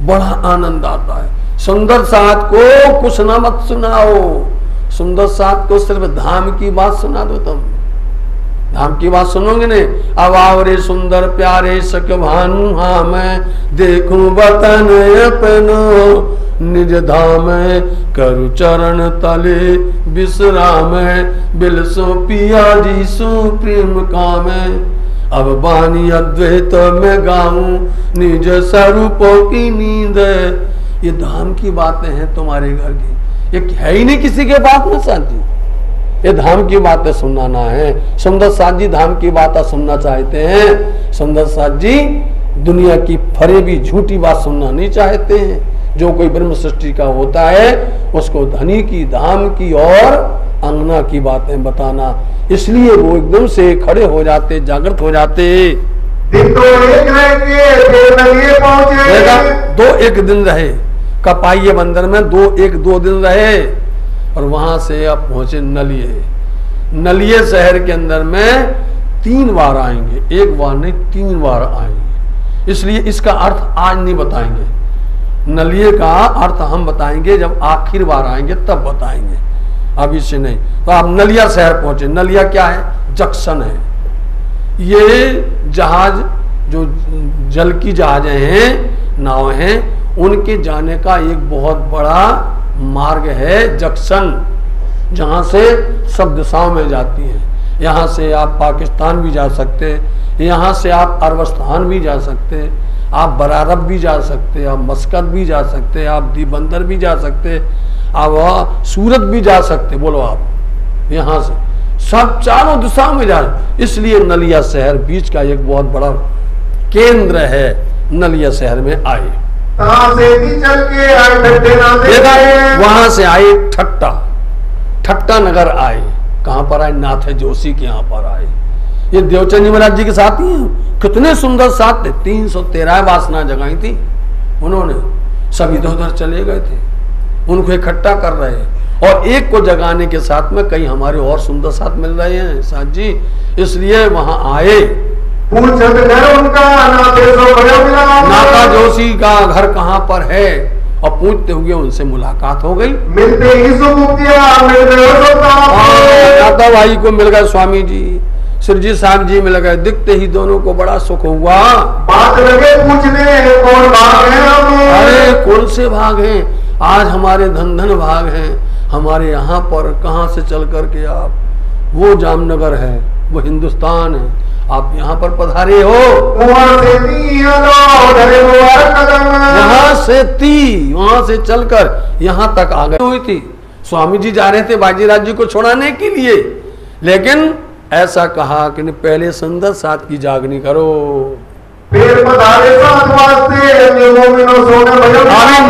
बड़ा आनंद आता है। सुंदर साथ को कुछ ना मत सुनाओ, सुंदर साथ को सिर्फ धाम की बात सुना दो। तुम धाम की बात सुनोगे ने, अब आओ रे सुंदर प्यारे सक भानु, हाँ मैं देखूं बतन अपनो, निज धाम करु चरण तले विश्राम, बिलसो पिया जी सो प्रेम काम, अब बानी अद्वैत में गाऊं निज स्वरूपों की नींद। ये धाम की बातें हैं तुम्हारे घर की, ये है ही नहीं किसी के बात में शांति, ये धाम की बातें सुनाना है। सुंदर साथ जी धाम की बातें सुनना चाहते हैं। सुंदर साथ जी दुनिया की फरेबी झूठी बात सुनना नहीं चाहते हैं। जो कोई ब्रह्म सृष्टि का होता है उसको धनी की, धाम की और अंगना की बातें बताना, इसलिए वो एकदम से खड़े हो जाते, जागृत हो जाते। दिन तो एक रह के फिर नलिये पहुंचे। 2-1 दिन रहे कपाइये बंदर में, 2 दिन रहे और वहां से अब पहुंचे नलिये। नलिये शहर के अंदर में 3 बार आएंगे, 1 बार नहीं 3 बार आएंगे। इसलिए इसका अर्थ आज नहीं बताएंगे, नलिये का अर्थ हम बताएंगे जब आखिर बार आएंगे तब बताएंगे, अभी से नहीं। तो आप नलिया शहर पहुंचे। नलिया क्या है? जंक्शन है। ये जहाज जो जल की जहाजें हैं, नाव हैं, उनके जाने का एक बहुत बड़ा मार्ग है जंक्शन, जहां से सब दिशाओं में जाती है। यहाँ से आप पाकिस्तान भी जा सकते हैं, यहाँ से आप अरबस्तान भी जा सकते हैं, आप बरारब भी जा सकते हैं, आप मस्कत भी जा सकते हैं, आप दीबंदर भी जा सकते हैं, आप सूरत भी जा सकते। बोलो आप यहाँ से सब चारों दिशाओं में जा रहे। इसलिए नलिया शहर बीच का एक बहुत बड़ा केंद्र है। नलिया शहर में आए, से भी चल के आए, वहां से आए ठट्टा नगर आए। कहां पर आए? नाथ जोशी के यहाँ पर आए। ये देवचंद महाराज जी के साथ ही हैं। कितने सुंदर साथ थे, 313 वासना जगाई थी उन्होंने, सब इधर उधर चले गए थे, उनको इकट्ठा कर रहे हैं। और एक को जगाने के साथ में कई हमारे और सुंदर साथ मिल रहे हैं साथ जी, इसलिए वहां आए। उनका नाथा जोशी का घर कहाँ पर है और पूछते हुए उनसे मुलाकात हो गई। मिलते ही नाथा भाई को मिल गए स्वामी जी, श्रीजी साहब जी मिल गए। दिखते ही दोनों को बड़ा सुख हुआ। बात लगे पूछने कौन भाग है? अरे कौन से भाग हैं? आज हमारे धन भाग हैं हमारे यहाँ पर। कहाँ से चल करके आप? वो जामनगर है, वो हिंदुस्तान है, आप यहाँ पर पधारे हो। वहां से चलकर यहाँ तक आ गए हुई थी। स्वामी जी जा रहे थे बाजीराज जी को छोड़ाने के लिए, लेकिन ऐसा कहा कि पहले सुंदर साथ की जागनी करो।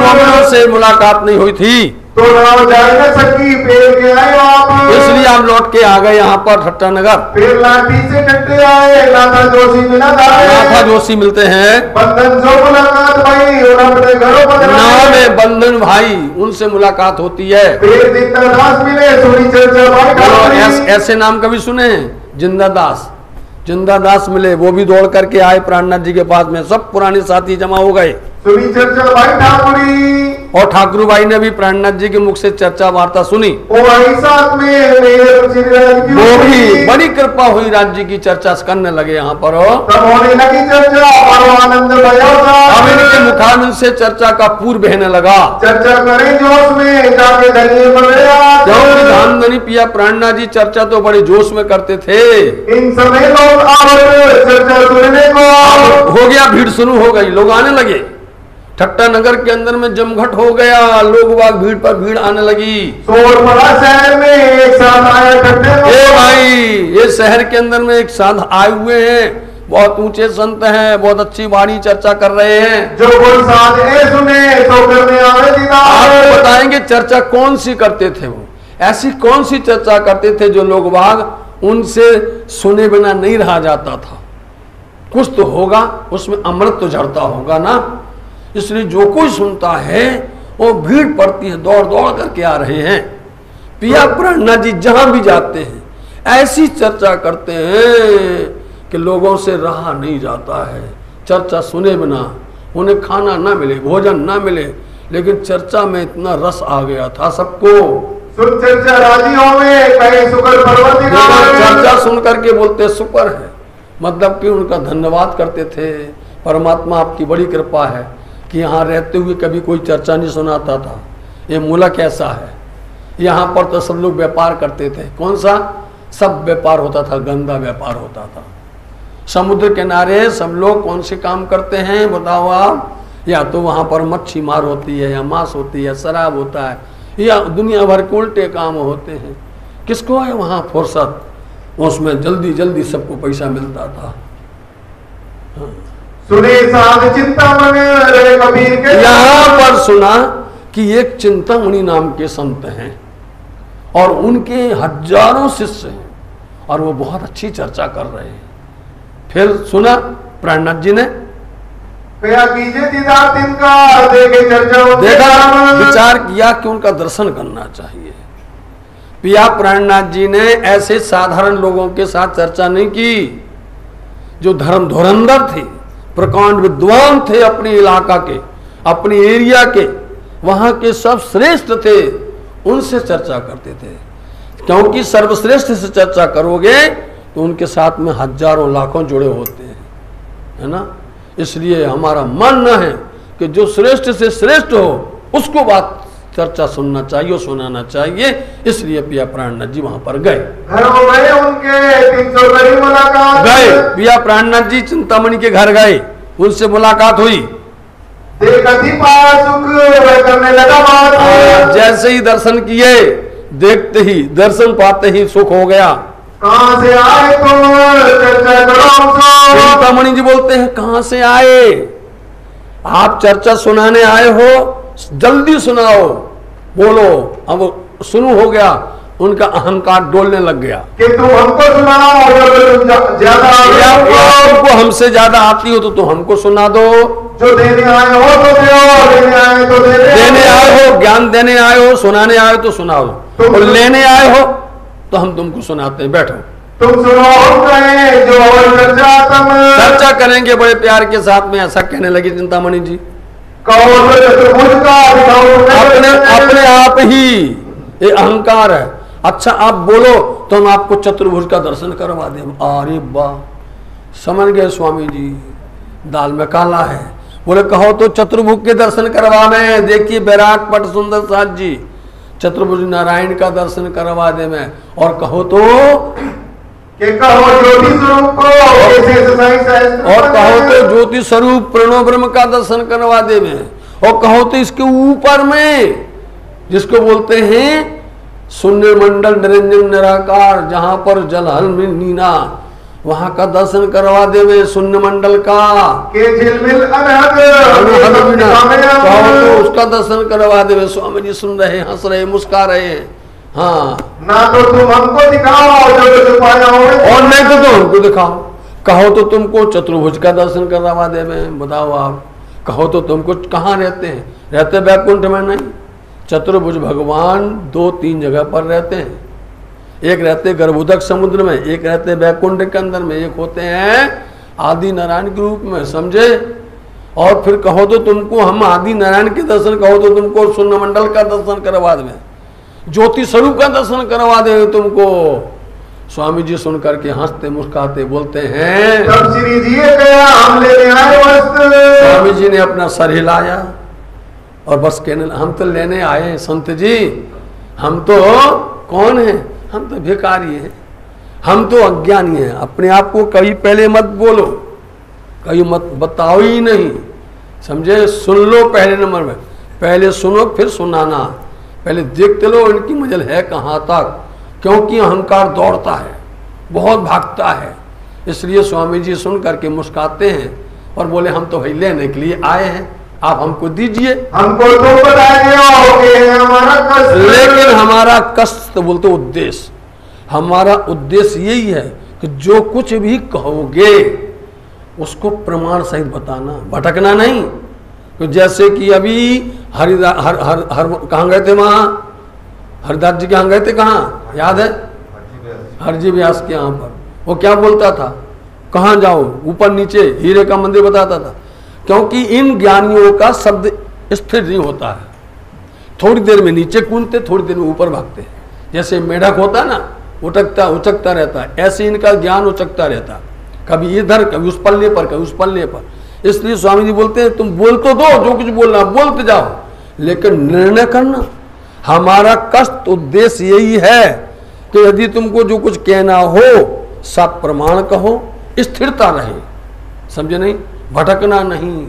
मोमिनों से मुलाकात नहीं हुई थी तो सकी पेड़ के आए आप। इसलिए हम लौट के आ गए यहाँ पर ठट्टा नगर। फिर लाठी से ठट्टे आए, नाथा जोशी मिला। नाथा जोशी मिलते हैं। बंधन जो मुलाकात भाई अपने घरों पर नाम है बंधन भाई, उनसे मुलाकात होती है। फिर जिंदा दास मिले, सुनी चर्चा भाई। ऐसे नाम कभी सुने? जिंदा दास मिले, वो भी दौड़ करके आए प्राणनाथ जी के पास में। सब पुराने साथी जमा हो गए। सुनी चर्चा भाई ठाकुरी। और ठाकुर भाई ने भी प्राणनाथ जी के मुख से चर्चा वार्ता सुनी। साथ में वो भी बड़ी कृपा हुई, राज्य की चर्चा करने लगे यहाँ पर। होने लगी चर्चा और आनंद अब इनके मुखारबिंद से चर्चा का पूर्व बहने लगा। चर्चा करें जोश में जाके धाम धनी पिया प्राणनाथ जी चर्चा तो बड़े जोश में करते थे। इन समय लोग चर्चा सुनने को हो गया, भीड़ शुरू हो गई, लोग आने लगे। ठट्टा नगर के अंदर में जमघट हो गया, लोग बाग भीड़ पर भीड़ आने लगी। शोर पड़ा शहर में, एक साथ आए ठट्टे में। ए भाई, ये शहर के अंदर में एक साथ आए हुए हैं, बहुत ऊंचे संत हैं, बहुत अच्छी वाणी चर्चा कर रहे हैं। जो कोई साथ सुने तो करने आवे दीदार। आपको बताएंगे चर्चा कौन सी करते थे वो, ऐसी कौन सी चर्चा करते थे जो लोग बाग उनसे सुने बिना नहीं रहा जाता था। कुछ तो होगा, उसमें अमृत तो झरता होगा ना। इसलिए जो कोई सुनता है वो भीड़ पड़ती है, दौड़ दौड़ करके आ रहे हैं। पिया प्राणनाथ जी जहां भी जाते हैं ऐसी चर्चा करते हैं कि लोगों से रहा नहीं जाता है। चर्चा सुने बिना, उन्हें खाना ना मिले, भोजन ना मिले, लेकिन चर्चा में इतना रस आ गया था सबको। सुन चर्चा राजियों में कहीं शुक्र परवरदिगार। चर्चा सुन करके बोलते शुक्र है, मतलब कि उनका धन्यवाद करते थे। परमात्मा आपकी बड़ी कृपा है कि यहाँ रहते हुए कभी कोई चर्चा नहीं सुनाता था। ये मुल्क ऐसा है, यहाँ पर तो सब लोग व्यापार करते थे। कौन सा? सब व्यापार होता था, गंदा व्यापार होता था। समुद्र किनारे सब लोग कौन से काम करते हैं बताओ आप? या तो वहाँ पर मच्छी मार होती है, या मांस होती है, शराब होता है, या दुनिया भर के उल्टे काम होते हैं। किसको है वहाँ फुर्सत? उसमें जल्दी जल्दी सबको पैसा मिलता था। सुने साध चिंतामणि रे कबीर के। यहाँ पर सुना कि एक चिंतामणि नाम के संत हैं और उनके हजारों शिष्य हैं और वो बहुत अच्छी चर्चा कर रहे हैं। फिर सुना प्राणनाथ जी ने क्या कीजिए दीदार तिनका, देखे चर्चा देखा, विचार किया कि उनका दर्शन करना चाहिए। पिया प्राणनाथ जी ने ऐसे साधारण लोगों के साथ चर्चा नहीं की जो धर्म धुरंधर थे, प्रकांड विद्वान थे, अपने इलाका के, अपने एरिया के, वहां के सब श्रेष्ठ थे, उनसे चर्चा करते थे। क्योंकि सर्वश्रेष्ठ से चर्चा करोगे तो उनके साथ में हजारों लाखों जुड़े होते हैं, है ना। इसलिए हमारा मानना है कि जो श्रेष्ठ से श्रेष्ठ हो उसको बात चर्चा सुनना चाहिए, सुनाना चाहिए। इसलिए पिया प्राणनाथ जी वहां पर गए। घर गए उनके 300 गरीब मुलाकात गए, पिया प्राणनाथ जी चिंतामणि के घर गए, उनसे मुलाकात हुई। देखती पास सुख वह करने लगा बात। जैसे ही दर्शन किए, देखते ही, दर्शन पाते ही सुख हो गया। कहां से आए तुम, चर्चा करो हमसे। चिंतामणि जी बोलते हैं कहां से आए? आप चर्चा सुनाने आए हो, जल्दी सुनाओ, बोलो। अब शुरू हो गया, उनका अहंकार डोलने लग गया कि तुम हमको सुनाओ, ज्यादा आपको हमसे ज्यादा आती हो तो तुम हमको सुना दो। जो देने आए हो तो दो, लेने आए तो देने आए हो, ज्ञान देने आए हो, सुनाने आए हो तो सुनाओ, और लेने आए हो तो हम तुमको सुनाते हैं, बैठो। तुम सुनो हम कहें जो चर्चा करेंगे बड़े प्यार के साथ में। ऐसा कहने लगी चिंतामणि जी। अपने अपने आप ही ये अहंकार है। अच्छा आप बोलो तो हम आपको चतुर्भुज का दर्शन करवा दें। अरे वाह, समझ गए स्वामी जी, दाल में काला है। बोले कहो तो चतुर्भुज के दर्शन करवाने। देखिए बैराग पट सुंदर साथ जी, चतुर्भुज नारायण का दर्शन करवा दे मैं। और कहो तो ज्योति स्वरूप को, और कहो तो ज्योति स्वरूप प्रणव ब्रह्म का दर्शन करवा दे मैं। और कहो तो इसके ऊपर में जिसको बोलते हैं शून्य मंडल निरंजन निराकार, जहां पर जलहल में नीना, वहां का दर्शन करवा दे मैं शून्य मंडल का। तो उसका दर्शन करवा दे मैं। स्वामी जी सुन रहे, हंस रहे, मुस्कुरा रहे हैं। हाँ, ना तो तुम हमको दिखाओ जो छुपाया हो, और नहीं तो तुम हमको दिखाओ। कहो तो तुमको चतुर्भुज का दर्शन करवा दे मैं। बताओ आप, कहो तो तुमको कहाँ रहते हैं? रहते वैकुंठ में नहीं। चतुर्भुज भगवान 2-3 जगह पर रहते हैं। एक रहते गर्भोदक समुद्र में, एक रहते वैकुंठ के अंदर में, एक होते हैं आदि नारायण के रूप में, समझे। और फिर कहो तो तुमको हम आदि नारायण के दर्शन, कहो तो तुमको शून्य मंडल का दर्शन करवा दें, ज्योति स्वरूप का दर्शन करवा दे तुमको। स्वामी जी सुन करके हंसते मुस्कुराते बोलते हैं, श्री जी गया हम लेने आए वस्त्र। स्वामी जी ने अपना सर हिलाया और बस कहने, हम तो लेने आए हैं संत जी, हम तो कौन हैं? हम तो भिखारी हैं, हम तो अज्ञानी हैं। अपने आप को कभी पहले मत बोलो, कभी मत बताओ ही नहीं। समझे? सुन लो पहले नंबर में, पहले सुनो फिर सुनाना, पहले देखते लो इनकी मंजिल है कहाँ तक, क्योंकि अहंकार दौड़ता है, बहुत भागता है। इसलिए स्वामी जी सुन करके मुस्कुराते हैं और बोले हम तो भाई लेने के लिए आए हैं, आप हमको दीजिए, हमको तो बताइए हमारा कष्ट। लेकिन हमारा कष्ट बोलते उद्देश्य, हमारा उद्देश्य यही है कि जो कुछ भी कहोगे उसको प्रमाण सहित बताना, भटकना नहीं। तो जैसे कि अभी हरिदास कहाँ गए थे, वहाँ हरिदास जी कहाँ गए थे, कहाँ याद है? हरजी व्यास के यहाँ पर वो क्या बोलता था, कहाँ जाओ, ऊपर नीचे, हीरे का मंदिर बताता था। क्योंकि इन ज्ञानियों का शब्द स्थिर नहीं होता है, थोड़ी देर में नीचे कूदते, थोड़ी देर में ऊपर भागते। जैसे मेढक होता है ना, उचकता रहता है, ऐसे इनका ज्ञान उचकता रहता, कभी इधर कभी उस पल्ले पर कभी उस पल्ले पर। इसलिए स्वामी जी बोलते हैं तुम बोल तो दो, जो कुछ बोलना बोलते जाओ, लेकिन निर्णय करना। हमारा कष्ट उद्देश्य यही है कि यदि तुमको जो कुछ कहना हो सब प्रमाण कहो, स्थिरता रहे, समझे नहीं, भटकना नहीं।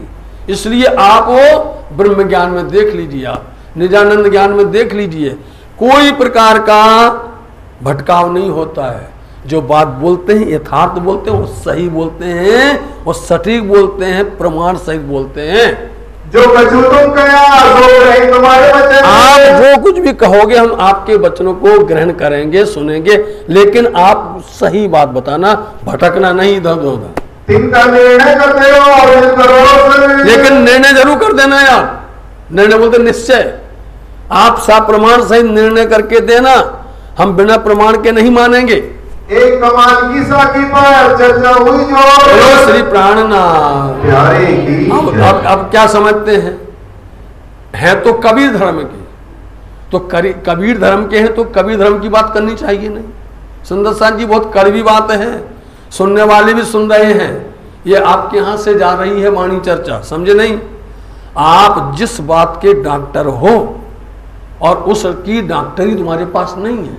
इसलिए आप वो ब्रह्म ज्ञान में देख लीजिए, आप निजानंद ज्ञान में देख लीजिए, कोई प्रकार का भटकाव नहीं होता है। जो बात बोलते हैं यथार्थ बोलते हैं, वो सही बोलते हैं, वो सटीक बोलते हैं, प्रमाण सहित बोलते हैं। जो कछु तुम कहा सो रहे तुम्हारे वचन। आप जो कुछ भी कहोगे हम आपके वचनों को ग्रहण करेंगे, सुनेंगे, लेकिन आप सही बात बताना, भटकना नहीं इधर उधर। तिनका निर्णय करते हो और करो, लेकिन निर्णय जरूर कर देना यार, निर्णय बोलते निश्चय, आप सब प्रमाण सहित निर्णय करके देना, हम बिना प्रमाण के नहीं मानेंगे। एक कमान की साखी पर चर्चा हुई जो श्री प्राणनाथ प्यारे की। अब क्या समझते हैं, है तो कबीर धर्म के, तो कबीर धर्म के हैं तो कबीर धर्म की बात करनी चाहिए नहीं। सुंदर साहब जी बहुत कड़वी बात है, सुनने वाले भी सुन रहे हैं, ये आपके यहाँ से जा रही है वाणी चर्चा, समझे नहीं। आप जिस बात के डॉक्टर हो और उसकी डॉक्टरी तुम्हारे पास नहीं है,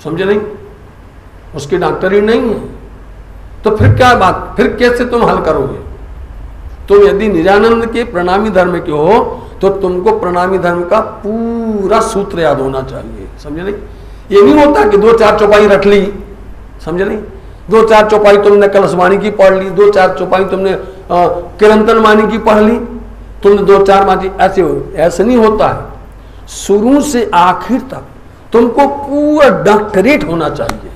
समझे नहीं, उसकी डॉक्टरी नहीं है, तो फिर क्या बात, फिर कैसे तुम हल करोगे? तो यदि निजानंद के प्रणामी धर्म के हो तो तुमको प्रणामी धर्म का पूरा सूत्र याद होना चाहिए, समझे नहीं। ये नहीं होता कि 2-4 चौपाई रख ली, समझे नहीं, 2-4 चौपाई तुमने कलशवाणी की पढ़ ली, 2-4 चौपाई तुमने किरंतन वाणी की पढ़ ली, तुमने 2-4 माची, ऐसे नहीं होता है। शुरू से आखिर तक तुमको पूरा डॉक्टरेट होना चाहिए,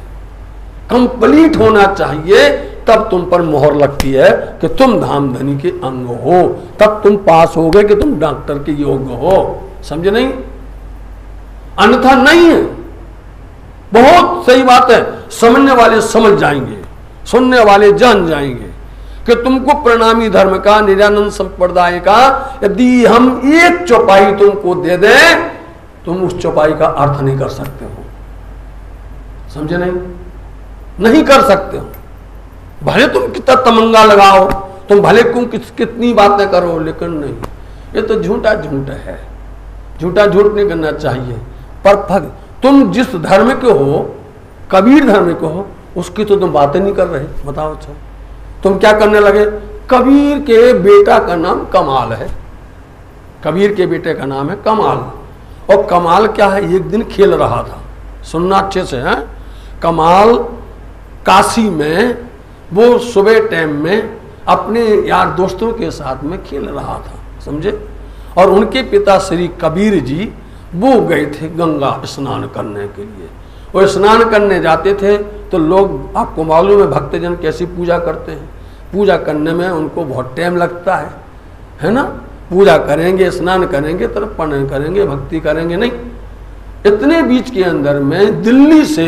कंप्लीट होना चाहिए, तब तुम पर मोहर लगती है कि तुम धामधनी के अंग हो, तब तुम पास हो गए कि तुम डॉक्टर के योग्य हो, समझे नहीं, अन्यथा नहीं है। बहुत सही बात है, समझने वाले समझ जाएंगे, सुनने वाले जान जाएंगे कि तुमको प्रणामी धर्म का, निजानंद संप्रदाय का यदि हम एक चौपाई तुमको दे दें, तुम उस चौपाई का अर्थ नहीं कर सकते हो, समझे नहीं कर सकते हो। भले तुम कितना तमंगा लगाओ, तुम भले तुम कितनी बातें करो, लेकिन नहीं, ये तो झूठा झूठ है, झूठा झूठ नहीं करना चाहिए। पर तुम जिस धर्म के हो, कबीर धर्म के हो, उसकी तो तुम बातें नहीं कर रहे, बताओ। अच्छा तुम क्या करने लगे, कबीर के बेटा का नाम कमाल है, कबीर के बेटे का नाम है कमाल, और कमाल क्या है, एक दिन खेल रहा था, सुनना अच्छे से है, कमाल काशी में वो सुबह टाइम में अपने यार दोस्तों के साथ में खेल रहा था, समझे। और उनके पिता श्री कबीर जी वो गए थे गंगा स्नान करने के लिए। वो स्नान करने जाते थे तो लोग, आपको मालूम है भक्तजन कैसी पूजा करते हैं, पूजा करने में उनको बहुत टाइम लगता है ना। पूजा करेंगे, स्नान करेंगे, तर्पण करेंगे, भक्ति करेंगे, नहीं। इतने बीच के अंदर में दिल्ली से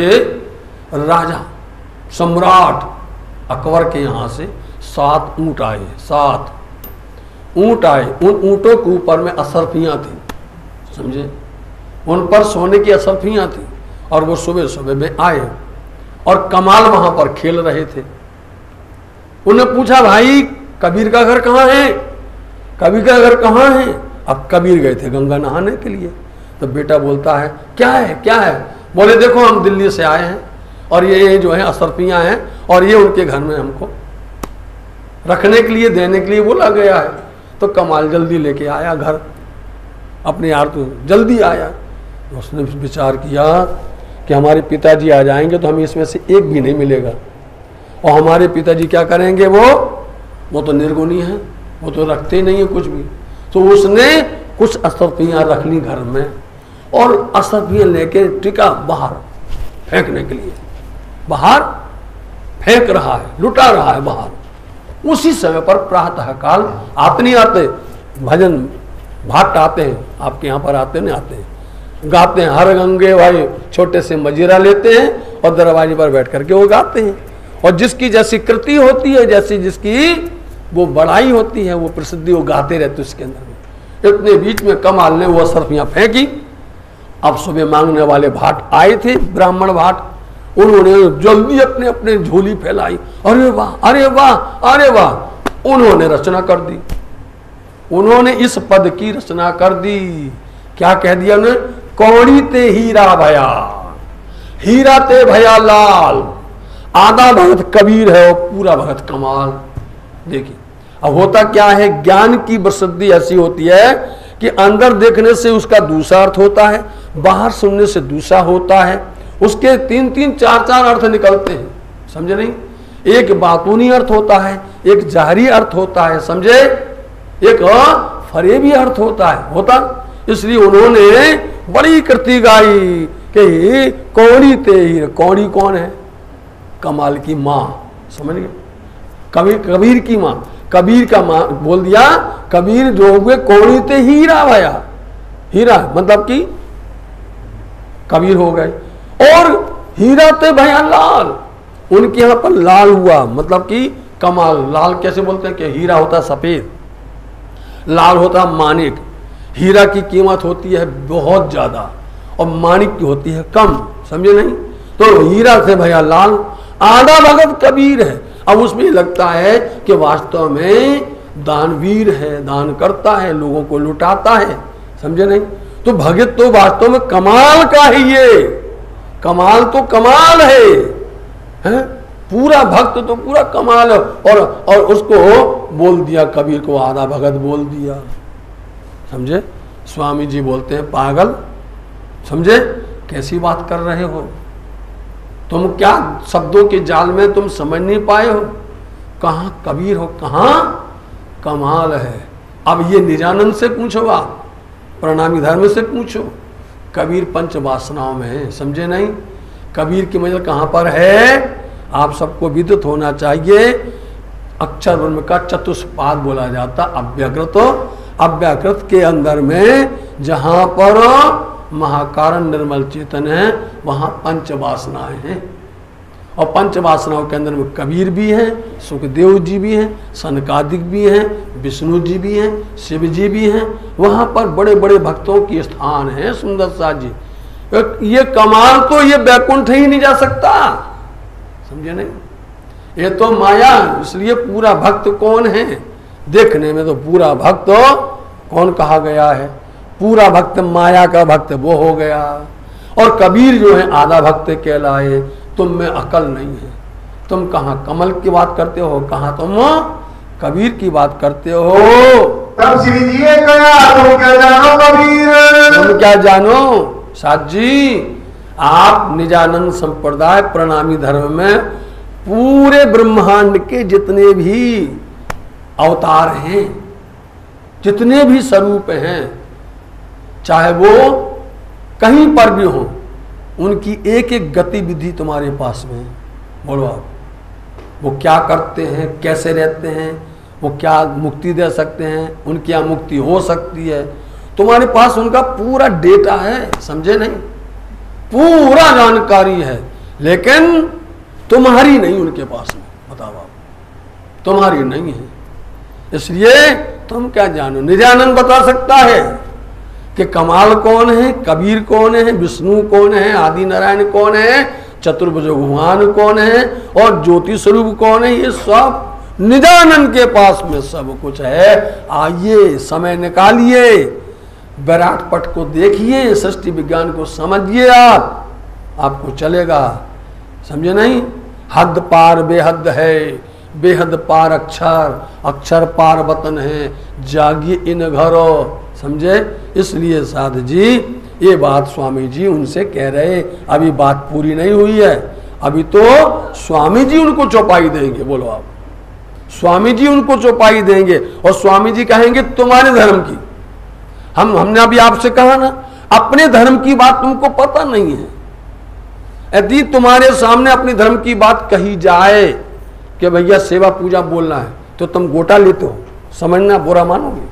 राजा सम्राट अकबर के यहाँ से 7 ऊँट आए, 7 ऊँट आए। उन ऊँटों के ऊपर में असरफियाँ थी, समझे, उन पर सोने की असरफियाँ थी। और वो सुबह सुबह में आए और कमाल वहाँ पर खेल रहे थे। उन्हें पूछा, भाई कबीर का घर कहाँ है, कबीर का घर कहाँ है? अब कबीर गए थे गंगा नहाने के लिए। तो बेटा बोलता है, क्या है क्या है? बोले देखो हम दिल्ली से आए हैं और ये जो है असरफियाँ हैं और ये उनके घर में हमको रखने के लिए, देने के लिए बोला गया है। तो कमाल जल्दी लेके आया घर, अपने यार तो जल्दी आया। उसने विचार किया कि हमारे पिताजी आ जाएंगे तो हमें इसमें से एक भी नहीं मिलेगा, और हमारे पिताजी क्या करेंगे, वो तो निर्गुणी है, वो तो रखते ही नहीं है कुछ भी। तो उसने कुछ अशर्फियाँ रख ली घर में, और अशर्फियाँ लेके टिका बाहर फेंकने के लिए, बाहर फेंक रहा है, लुटा रहा है बाहर। उसी समय पर प्रातः काल आते नहीं आते भजन भाट आते हैं, आपके यहाँ पर आते नहीं आते हैं, गाते हैं, हर गंगे भाई छोटे से मजीरा लेते हैं और दरवाजे पर बैठ करके वो गाते हैं। और जिसकी जैसी कृति होती है, जैसी जिसकी वो बड़ाई होती है, वो प्रसिद्धि वो गाते रहते उसके अंदर में। इतने बीच में कमाल ने वो सर्फियाँ फेंकी। अब सुबह मांगने वाले भाट आए थे, ब्राह्मण भाट, उन्होंने जल्दी अपने अपने झोली फैलाई, अरे वाह अरे वाह अरे वाह, उन्होंने रचना कर दी। उन्होंने इस पद की रचना कर दी। क्या कह दिया उन्होंने, कौड़ी ते हीरा भया, हीरा ते भया लाल, आधा भगत कबीर है और पूरा भगत कमाल। देखिए अब होता क्या है, ज्ञान की प्रसिद्धि ऐसी होती है कि अंदर देखने से उसका दूसरा अर्थ होता है, बाहर सुनने से दूसरा होता है, उसके तीन तीन चार चार अर्थ निकलते हैं, समझे नहीं। एक बातूनी अर्थ होता है, एक जाहरी अर्थ होता है, समझे, एक फरेबी अर्थ होता। इसलिए उन्होंने बड़ी कृति गाई कि कौड़ी ते हीरा, कौड़ी कौन है, कमाल की माँ, समझ गए, कबीर की माँ, कबीर का माँ बोल दिया, कबीर जो हुए कौड़ी ते हीरा भया, हीरा मतलब कि कबीर हो गए, और हीरा ते भया लाल, उनके यहाँ पर लाल हुआ मतलब कि कमाल। लाल कैसे बोलते हैं कि हीरा होता सफेद, लाल होता मानिक। हीरा की कीमत होती है बहुत ज्यादा और मानिक की होती है कम, समझे नहीं। तो हीरा से भया लाल, आधा भगत कबीर है। अब उसमें लगता है कि वास्तव में दानवीर है, दान करता है, लोगों को लुटाता है, समझे नहीं। तो भगत तो वास्तव में कमाल का ही, ये कमाल तो कमाल है? पूरा भक्त तो पूरा कमाल है। और उसको बोल दिया, कबीर को आधा भगत बोल दिया, समझे। स्वामी जी बोलते हैं पागल, समझे, कैसी बात कर रहे हो तुम, क्या शब्दों के जाल में तुम समझ नहीं पाए हो, कहाँ कबीर हो, कहाँ कमाल है। अब ये निजानंद से पूछो, आप प्रणामी धर्म से पूछो, कबीर पंच वासनाओं में है, समझे नहीं। कबीर की मंजिल कहाँ पर है, आप सबको विदित होना चाहिए। अक्षर ब्रह्म का चतुष्पाद बोला जाता, अव्यकृत, अव्यकृत के अंदर में जहां पर महाकारण निर्मल चेतन है वहां पंच वासनाएं हैं, और पंच वासनाओं के अंदर में कबीर भी हैं, सुखदेव जी भी हैं, सनकादिक भी हैं, विष्णु जी भी हैं, शिव जी भी हैं। वहां पर बड़े बड़े भक्तों की स्थान है। सुंदर सा जी, ये कमाल तो ये बैकुंठ ही नहीं जा सकता, समझे नहीं। ये तो माया, इसलिए पूरा भक्त कौन है, देखने में तो पूरा भक्त कौन कहा गया है, पूरा भक्त माया का भक्त वो हो गया। और कबीर जो है आधा भक्त कहलाए। तुम में अकल नहीं है, तुम कहाँ कमल की बात करते हो, कहाँ तुम कबीर की बात करते हो। तब श्री जी ने कहा, तुम क्या जानो कबीर, तुम क्या जानो साथ जी। आप निजानंद संप्रदाय प्रणामी धर्म में पूरे ब्रह्मांड के जितने भी अवतार हैं, जितने भी स्वरूप हैं, चाहे वो कहीं पर भी हो, उनकी एक एक गतिविधि तुम्हारे पास में है। बोलो आप, वो क्या करते हैं, कैसे रहते हैं, वो क्या मुक्ति दे सकते हैं, उनकी यहाँ मुक्ति हो सकती है, तुम्हारे पास उनका पूरा डेटा है, समझे नहीं, पूरा जानकारी है। लेकिन तुम्हारी नहीं उनके पास में, बताओ आप, तुम्हारी नहीं है। इसलिए तुम क्या जानो। निजानंद बता सकता है कि कमाल कौन है, कबीर कौन है, विष्णु कौन है, आदि नारायण कौन है, चतुर्भुज भगवान कौन है, और ज्योति स्वरूप कौन है, ये सब निजानंद के पास में सब कुछ है। आइए, समय निकालिए, विराट पट को देखिए, सृष्टि विज्ञान को समझिए, आपको चलेगा, समझे नहीं। हद पार बेहद है, बेहद पार अक्षर, अक्षर पार वतन है, जागिए इन घरों। समझे? इसलिए साधु जी ये बात स्वामी जी उनसे कह रहे, अभी बात पूरी नहीं हुई है, अभी तो स्वामी जी उनको चौपाई देंगे। बोलो आप, स्वामी जी उनको चौपाई देंगे और स्वामी जी कहेंगे तुम्हारे धर्म की। हमने अभी आपसे कहा ना, अपने धर्म की बात तुमको पता नहीं है। यदि तुम्हारे सामने अपने धर्म की बात कही जाए कि भैया सेवा पूजा बोलना है, तो तुम गोटा लेते हो, समझना, बुरा मानोगे।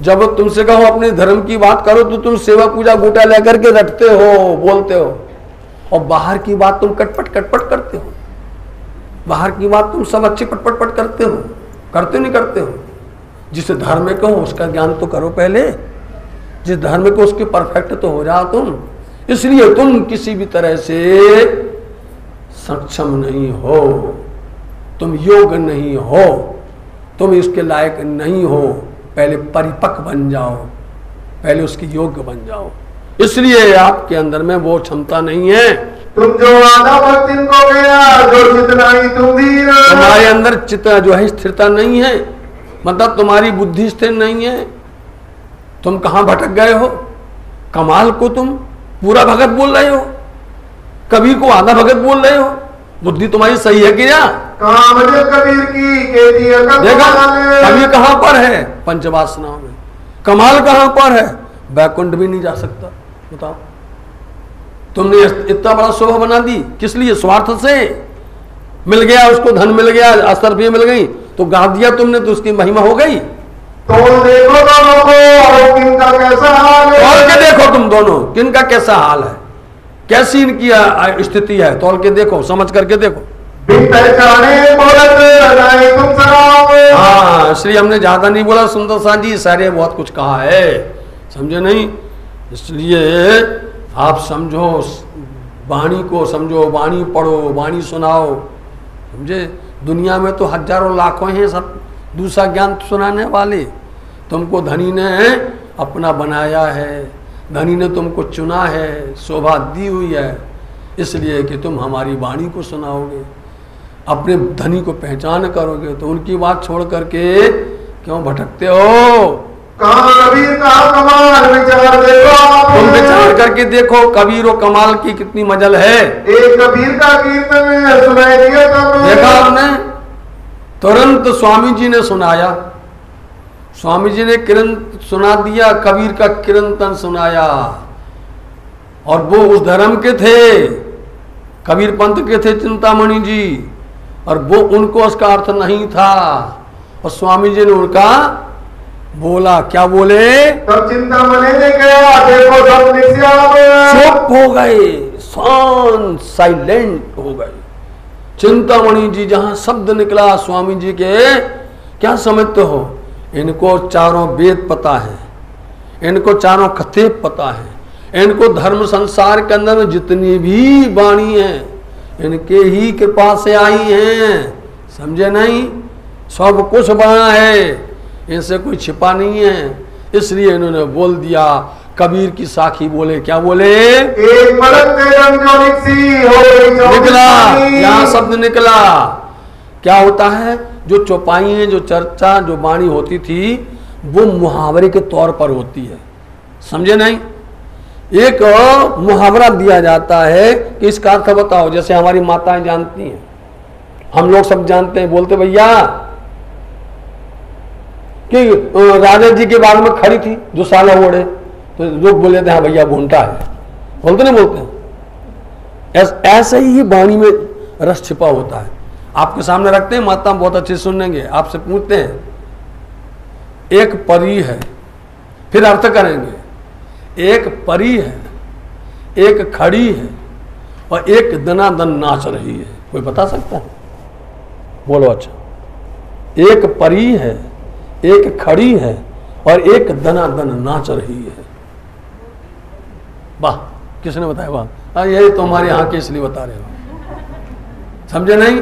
जब तुमसे कहो अपने धर्म की बात करो तो तुम सेवा पूजा गोटा लेकर के रटते हो, बोलते हो, और बाहर की बात तुम कटपट कटपट करते हो। बाहर की बात तुम सब अच्छे पटपट पट करते हो, करते नहीं करते हो। जिसे धार्मिक हो उसका ज्ञान तो करो पहले, जिस धार्मिक हो उसके परफेक्ट तो हो जाओ तुम। इसलिए तुम किसी भी तरह से सक्षम नहीं हो, तुम योग्य नहीं हो, तुम इसके लायक नहीं हो। पहले परिपक्व बन जाओ, पहले उसकी योग्य बन जाओ। इसलिए आपके अंदर में वो क्षमता नहीं है। तुम जो आधा भक्त इनको गया, जो चितना ही तुम धीर, तुम्हारे अंदर चित्त जो है स्थिरता नहीं है, मतलब तुम्हारी बुद्धि स्थिर नहीं है। तुम कहां भटक गए हो? कमाल को तुम पूरा भगत बोल रहे हो, कबीर को आधा भगत बोल रहे हो। बुद्धि तुम्हारी सही है क्या? कहाँ मुझे कबीर की कहती है देखा कबीर कहां पर है? पंचवासनाओं में। कमाल कहां पर है? बैकुंठ भी नहीं जा सकता। बताओ, तुमने इतना बड़ा शोभा बना दी, किस लिए? स्वार्थ से। मिल गया उसको, धन मिल गया, अस्तरफियां मिल गई तो गा दिया तुमने, तो उसकी महिमा हो गई। तो देखो दोनों को, किनका कैसा हाल है। तौल के देखो तुम दोनों, किनका कैसा हाल है, कैसी इनकी स्थिति है, तौल के देखो, समझ करके देखो। हाँ, इसलिए हमने ज्यादा नहीं बोला सुंदर सा जी, सारे बहुत कुछ कहा है, समझे नहीं? इसलिए आप समझो, वाणी को समझो, वाणी पढ़ो, वाणी सुनाओ। समझे? दुनिया में तो हजारों लाखों हैं सब दूसरा ज्ञान सुनाने वाले। तुमको धनी ने अपना बनाया है, धनी ने तुमको चुना है, शोभा दी हुई है, इसलिए कि तुम हमारी वाणी को सुनाओगे, अपने धनी को पहचान करोगे। तो उनकी बात छोड़ करके क्यों भटकते हो? कबीर का कमाल विचार देखो, तुम विचार करके देखो कबीर और कमाल की कितनी मजल है। एक कबीर का कीर्तन सुनाई दिया तब देखा हमने, तुरंत स्वामी जी ने सुनाया, स्वामी जी ने कीर्तन सुना दिया, कबीर का कीर्तन सुनाया। और वो उस धर्म के थे, कबीर पंथ के थे चिंतामणि जी, और वो उनको उसका अर्थ नहीं था, और स्वामी जी ने उनका बोला। क्या बोले? तब चिंतामणि ने कहा देखो सब चुप हो गए, शांत, साइलेंट हो गए। चिंतामणि जी जहां शब्द निकला स्वामी जी के, क्या समझते हो? इनको चारों वेद पता है, इनको चारों कथे पता है, इनको धर्म संसार के अंदर में जितनी भी वाणी है इनके ही कृपा से आई हैं। समझे नहीं? सब कुछ बना है, इनसे कोई छिपा नहीं है। इसलिए इन्होंने बोल दिया, कबीर की साखी बोले। क्या बोले? एक निकला, यहाँ शब्द निकला। क्या होता है? जो चौपाई है, जो चर्चा, जो वाणी होती थी, वो मुहावरे के तौर पर होती है। समझे नहीं? एक मुहावरा दिया जाता है कि इसका अर्थ बताओ। जैसे हमारी माताएं जानती हैं, हम लोग सब जानते हैं, बोलते भैया कि राजा जी के बाग में खड़ी थी जो साला ओढ़े, तो लोग बोले थे हाँ भैया भूंटा है, बोलते नहीं बोलते हैं? ऐसे ही वाणी में रस छिपा होता है। आपके सामने रखते हैं, माता बहुत अच्छे सुनेंगे, आपसे पूछते हैं, एक परी है, फिर अर्थ करेंगे। एक परी है, एक खड़ी है, और एक दनादन नाच रही है। कोई बता सकता है? बोलो। अच्छा, एक परी है, एक खड़ी है, और एक दनादन नाच रही है। वाह, किसने बताया? वाह, यही तो हमारे यहाँ के इसलिए बता रहे हो। समझे नहीं?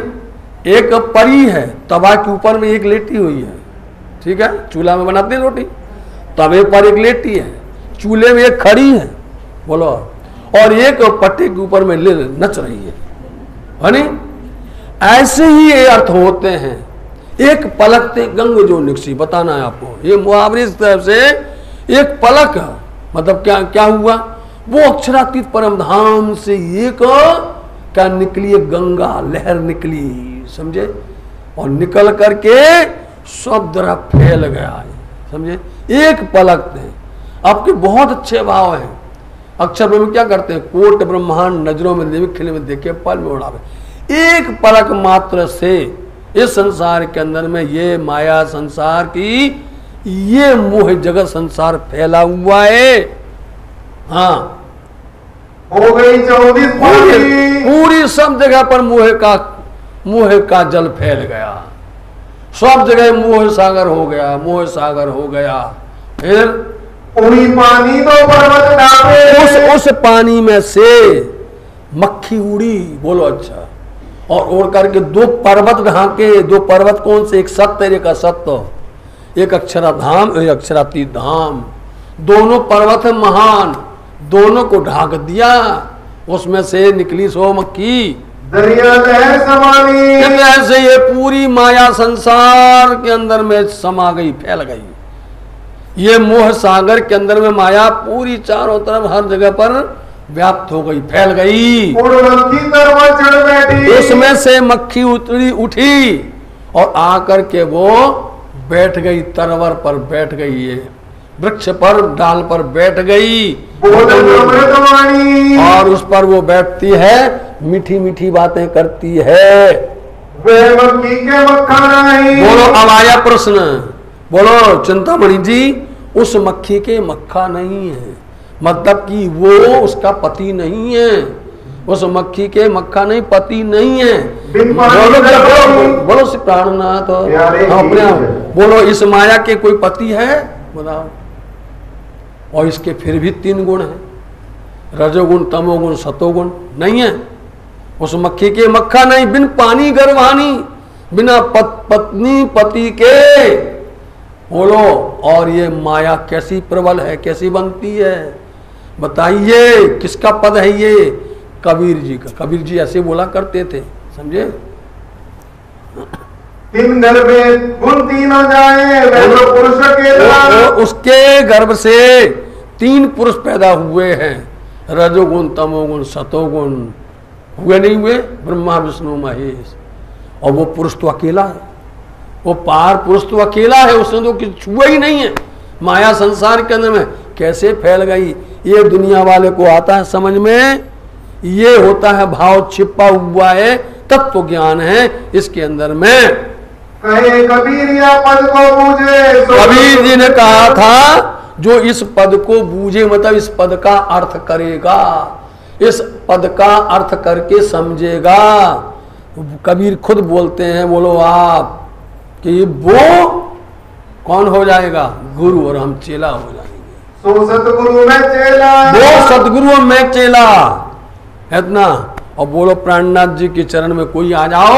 एक परी है, तवा के ऊपर में एक लेटी हुई है, ठीक है, चूल्हा में बनाते हैं रोटी, तवे पर एक लेटी है, चूल्हे में एक खड़ी है, बोलो, और एक पट्टे के ऊपर में ले नच रही है नहीं? ऐसे ही ये अर्थ होते हैं। एक पलक ते गंग जो निकसी, बताना है आपको, ये मुहावरे इस तरह से एक पलक, मतलब क्या क्या हुआ, वो अक्षरातीत परम धाम से एक क्या निकली, एक गंगा लहर निकली, समझे, और निकल करके सब तरफ फैल गया, समझे, एक पलक थे। आपके बहुत अच्छे भाव हैं, अक्षर में क्या करते हैं, कोट ब्रह्मांड नजरों में देवे, खिले में देखे, पल में उड़ावे। एक पलक मात्र से इस संसार के अंदर में ये माया संसार की, ये मोह जगत संसार फैला हुआ है। हाँ, हो गई 24 पूरी सब जगह पर मोह का जल फैल गया, सब जगह मोह सागर हो गया, मोह सागर हो गया। फिर उड़ी पानी तो पर्वत ढाके, उस पानी में से मक्खी उड़ी, बोलो अच्छा, और उड़ करके दो पर्वत ढाके। दो पर्वत कौन से, एक सत्य एक असत्य, एक अक्षराधाम एक अक्षरातीत धाम, दोनों पर्वत है महान, दोनों को ढाक दिया, उसमें से निकली सो मक्खी, दरिया लहर समानी। ऐसे ये पूरी माया संसार के अंदर में समा गई, फैल गई। ये मोह सागर के अंदर में माया पूरी चारों तरफ हर जगह पर व्याप्त हो गई, फैल गई। मक्खी तरवा चढ़ बैठी, उसमें से मक्खी उठी और आकर के वो बैठ गई, तरवर पर बैठ गई, ये वृक्ष पर डाल पर बैठ गई, और उस पर वो बैठती है, मीठी मीठी बातें करती है। वे मक्खी के मक्खा नहीं। बोलो, अब आया प्रश्न, बोलो चिंतामणि जी, उस मक्खी के मक्खा नहीं है, मतलब कि वो उसका पति नहीं है, उस मक्खी के मक्खा नहीं, पति नहीं है। बोलो प्राणनाथ, अपने आप बोलो, इस माया के कोई पति है, बताओ। और इसके फिर भी 3 गुण हैं, रजोगुण तमोगुण सतोगुण, नहीं है। उस मक्खी के मक्खा नहीं, बिन पानी गर्भानी, बिना पत्नी पति के, बोलो। और ये माया कैसी प्रबल है, कैसी बनती है, बताइए, किसका पद है ये, कबीर जी का। कबीर जी ऐसे बोला करते थे, समझे, 3 गर्भ गुण 3 हो जाए, पुरुष के उसके गर्भ से 3 पुरुष पैदा हुए हैं, रजोगुण तमोगुण सतोगुण, हुए नहीं हुए, ब्रह्मा विष्णु महेश। और वो पुरुष तो अकेला है, वो पार पुरुष तो अकेला है, उसने तो कुछ छुआ ही नहीं है। माया संसार के अंदर में कैसे फैल गई, ये दुनिया वाले को आता है समझ में, ये होता है भाव छिपा हुआ है, तत्व ज्ञान है इसके अंदर में। कहे कबीर या पद को बूझे, कबीर जी ने कहा था, जो इस पद को बूझे, मतलब इस पद का अर्थ करेगा, इस पद का अर्थ करके समझेगा। कबीर खुद बोलते हैं, बोलो आप, कि वो कौन हो जाएगा, गुरु, और हम चेला हो जाएंगे। सो सतगुरु में चेला, वो सतगुरु में चेला, इतना। और बोलो प्राणनाथ जी के चरण में कोई आ जाओ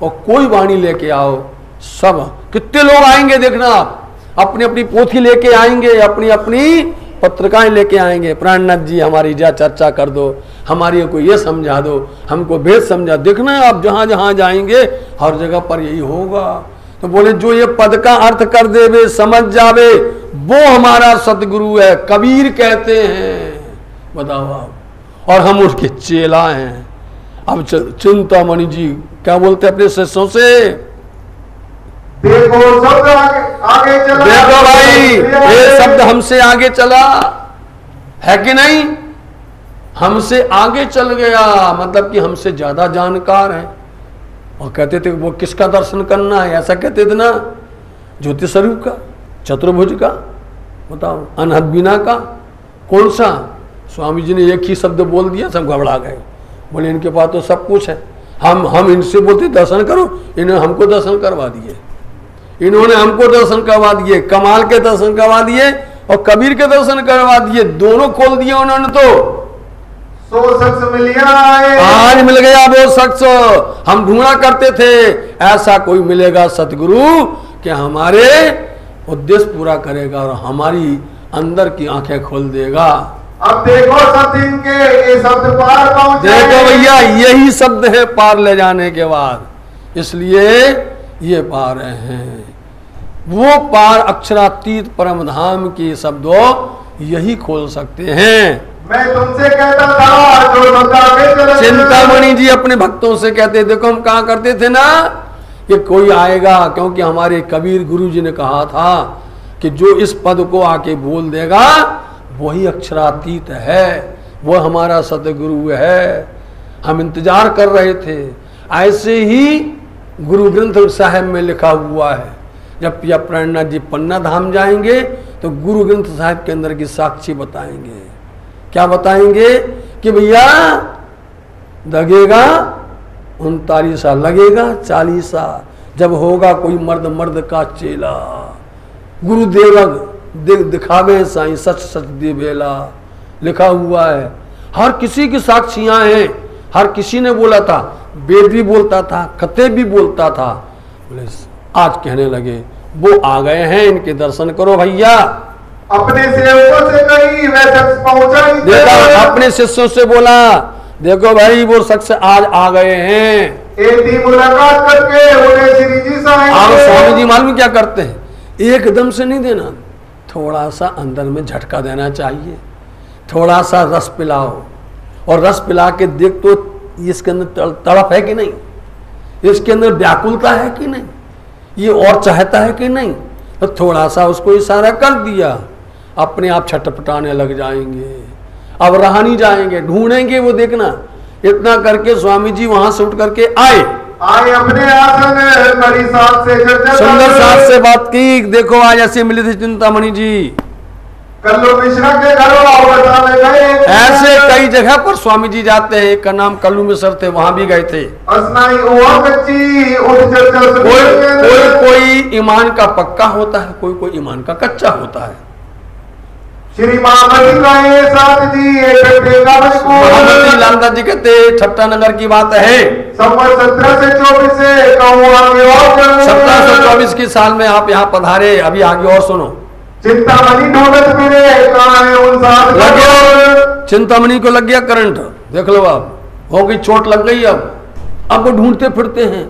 और कोई वाणी लेके आओ, सब कितने लोग आएंगे देखना, आप अपनी अपनी पोथी लेके आएंगे, अपनी अपनी पत्रिकाएं लेके आएंगे, प्राणनाथ जी हमारी जा चर्चा कर दो, हमारी को ये समझा दो, हमको भेद समझा। देखना आप जहां जहां जाएंगे हर जगह पर यही होगा। तो बोले, जो ये पद का अर्थ कर देवे, समझ जावे, वो हमारा सतगुरु है, कबीर कहते हैं, बताओ आप, और हम उसके चेला हैं। अब चिंतामणि जी क्या बोलते अपने शिष्यों से, देखो शब्द आगे चला, देखो भाई, ये शब्द हमसे आगे चला है कि नहीं, हमसे आगे चल गया, मतलब कि हमसे ज्यादा जानकार है। और कहते थे वो किसका दर्शन करना है, ऐसा कहते थे ना, ज्योति स्वरूप का, चतुर्भुज का, बताओ, अनहद बिना का, कौन सा। स्वामी जी ने एक ही शब्द बोल दिया, सब घबरा गए, बोले इनके पास तो सब कुछ है, हम इनसे बोलते दर्शन करो, इन्होंने हमको दर्शन करवा दिए, इन्होंने हमको दर्शन करवा दिए, कमाल के दर्शन करवा दिए और कबीर के दर्शन करवा दिए, दोनों खोल दिए उन्होंने। तो सो शख्स मिल गया, आज मिल गया वो शख्स, हम ढूंढा करते थे, ऐसा कोई मिलेगा सतगुरु कि हमारे उद्देश्य पूरा करेगा और हमारी अंदर की आंखें खोल देगा। अब देखो सत्य के ये शब्द पार पहुंचे, देखो भैया, यही शब्द है पार ले जाने के बाद, इसलिए ये पा रहे हैं। वो पार अक्षरातीत परम धाम के शब्दों यही खोल सकते हैं। मैं तुमसे कहता था जो सदा के चले। चिंतामणि जी अपने भक्तों से कहते, देखो हम कहा करते थे ना कि कोई आएगा, क्योंकि हमारे कबीर गुरु जी ने कहा था कि जो इस पद को आके बोल देगा वही अक्षरातीत है, वो हमारा सतगुरु है। हम इंतजार कर रहे थे। ऐसे ही गुरु ग्रंथ साहिब में लिखा हुआ है, जब पिया प्रेमनाथ जी पन्ना धाम जाएंगे तो गुरु ग्रंथ साहिब के अंदर की साक्षी बताएंगे। क्या बताएंगे कि भैया लगेगा 39 साल, लगेगा 40 साल, जब होगा कोई मर्द मर्द का चेला, गुरुदेव दिखावे साईं सच सच दे बेला, लिखा हुआ है। हर किसी की साक्षियां हैं, हर किसी ने बोला था, वेद भी बोलता था, कते भी बोलता था। बोले आज कहने लगे वो आ गए हैं, इनके दर्शन करो भैया। अपने सेवकों से कही वह शख्स पहुंचा ही देखा, अपने शिष्यों से बोला, देखो भाई वो शख्स आज आ गए हैं। एक मुलाकात करके उन्हें श्री जी आप स्वामी जी मालूम क्या करते हैं, एकदम से नहीं देना, थोड़ा सा अंदर में झटका देना चाहिए। थोड़ा सा रस पिलाओ, और रस पिला के देख तो इसके अंदर तड़प है कि नहीं, इसके अंदर व्याकुलता है कि नहीं, ये और चाहता है कि नहीं। तो थोड़ा सा उसको इशारा कर दिया, अपने आप छटपटाने लग जाएंगे, अब रहा नहीं जाएंगे, ढूंढेंगे वो। देखना इतना करके स्वामी जी वहां से उठ करके आए अपने आसन कड़ी साथ से सुंदर साथ से बात की। देखो आज ऐसे मिले थे चिंतामणि जी, कल्लू मिश्रा के घरों गए। ऐसे कई जगह पर स्वामी जी जाते हैं, एक का नाम कल्लू मिश्र थे, वहां भी गए थे। कोई ईमान का पक्का होता है, कोई कोई ईमान का कच्चा होता है। श्री महामती लालदा जी कहते छट्टा नगर की बात है, 17 से 24 से 1724 की साल में आप यहाँ पधारे। अभी आगे और सुनो। चिंतामणि ढूंढत फिरे कहाँ है उन साथ। चिंतामणि को लग गया करंट, देख लो अब हो गई, चोट लग गई। अब वो ढूंढते फिरते हैं,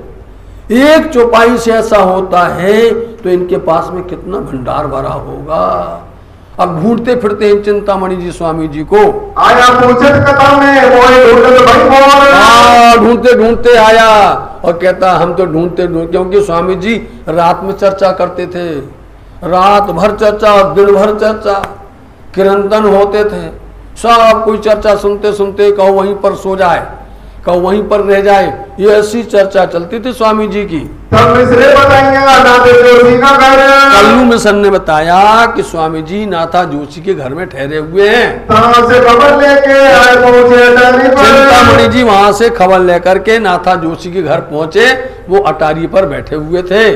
एक चौपाई से ऐसा होता है तो इनके पास में कितना भंडार भरा होगा। अब ढूंढते फिरते हैं चिंतामणि जी स्वामी जी को। आया पूछत कथा में ढूंढते ढूंढते आया और कहता हम तो ढूंढते क्योंकि स्वामी जी रात में चर्चा करते थे, रात भर चर्चा, दिन भर चर्चा, किरंतन होते थे। सब कोई चर्चा सुनते सुनते कहो वहीं पर सो जाए, कहो वहीं पर रह जाए, ये ऐसी चर्चा चलती थी स्वामी जी की। कल्लू मिश्र ने बताया कि स्वामी जी नाथा जोशी के घर में ठहरे हुए हैं। चिंतामणि जी वहां से खबर लेकर के नाथा जोशी के घर पहुंचे, वो अटारी पर बैठे हुए थे।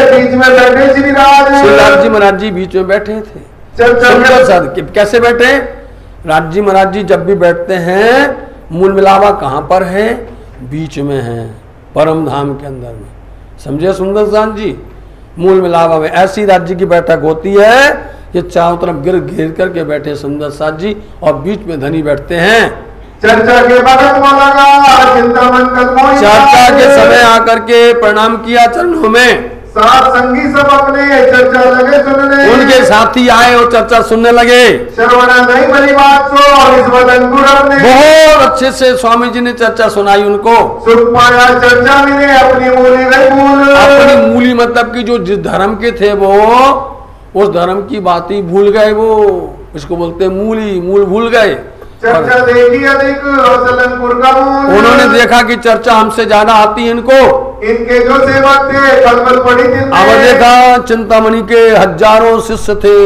बीच में बैठे शिवराज जी महाराज जी बीच में बैठे थे। कैसे बैठे? राज जी महाराज जी जब भी बैठते हैं मूल मिलावा कहाँ पर है? बीच में है, परम धाम के अंदर में। समझे सुंदर साथ जी? मूल मिलावा में ऐसी राज्य की बैठक होती है कि चारों तरफ घेर करके बैठे सुंदर साथ जी और बीच में धनी बैठते हैं। चर्चा के चर्चा के समय आकर के प्रणाम किया चरणों में। साथ संगी सब अपने चर्चा लगे सुनने, उनके साथी आए और चर्चा सुनने लगे। श्रवणा नहीं बड़ी बात सो और इस वदन अपने बहुत अच्छे से स्वामी जी ने चर्चा सुनाई उनको। सुख पाया चर्चा मिले अपनी मूली गई भूल। अपनी मूली मतलब कि जो जिस धर्म के थे वो उस धर्म की बात ही भूल गए। वो इसको बोलते मूली, मूल भूल गए। चर्चा देखी अधिक सलनपुर का मूल। उन्होंने देखा कि चर्चा हमसे ज्यादा आती है इनको। इनके जो सेवक थे खलबल पड़ी थी। अब देखा चिंतामणि के हजारों शिष्य थे,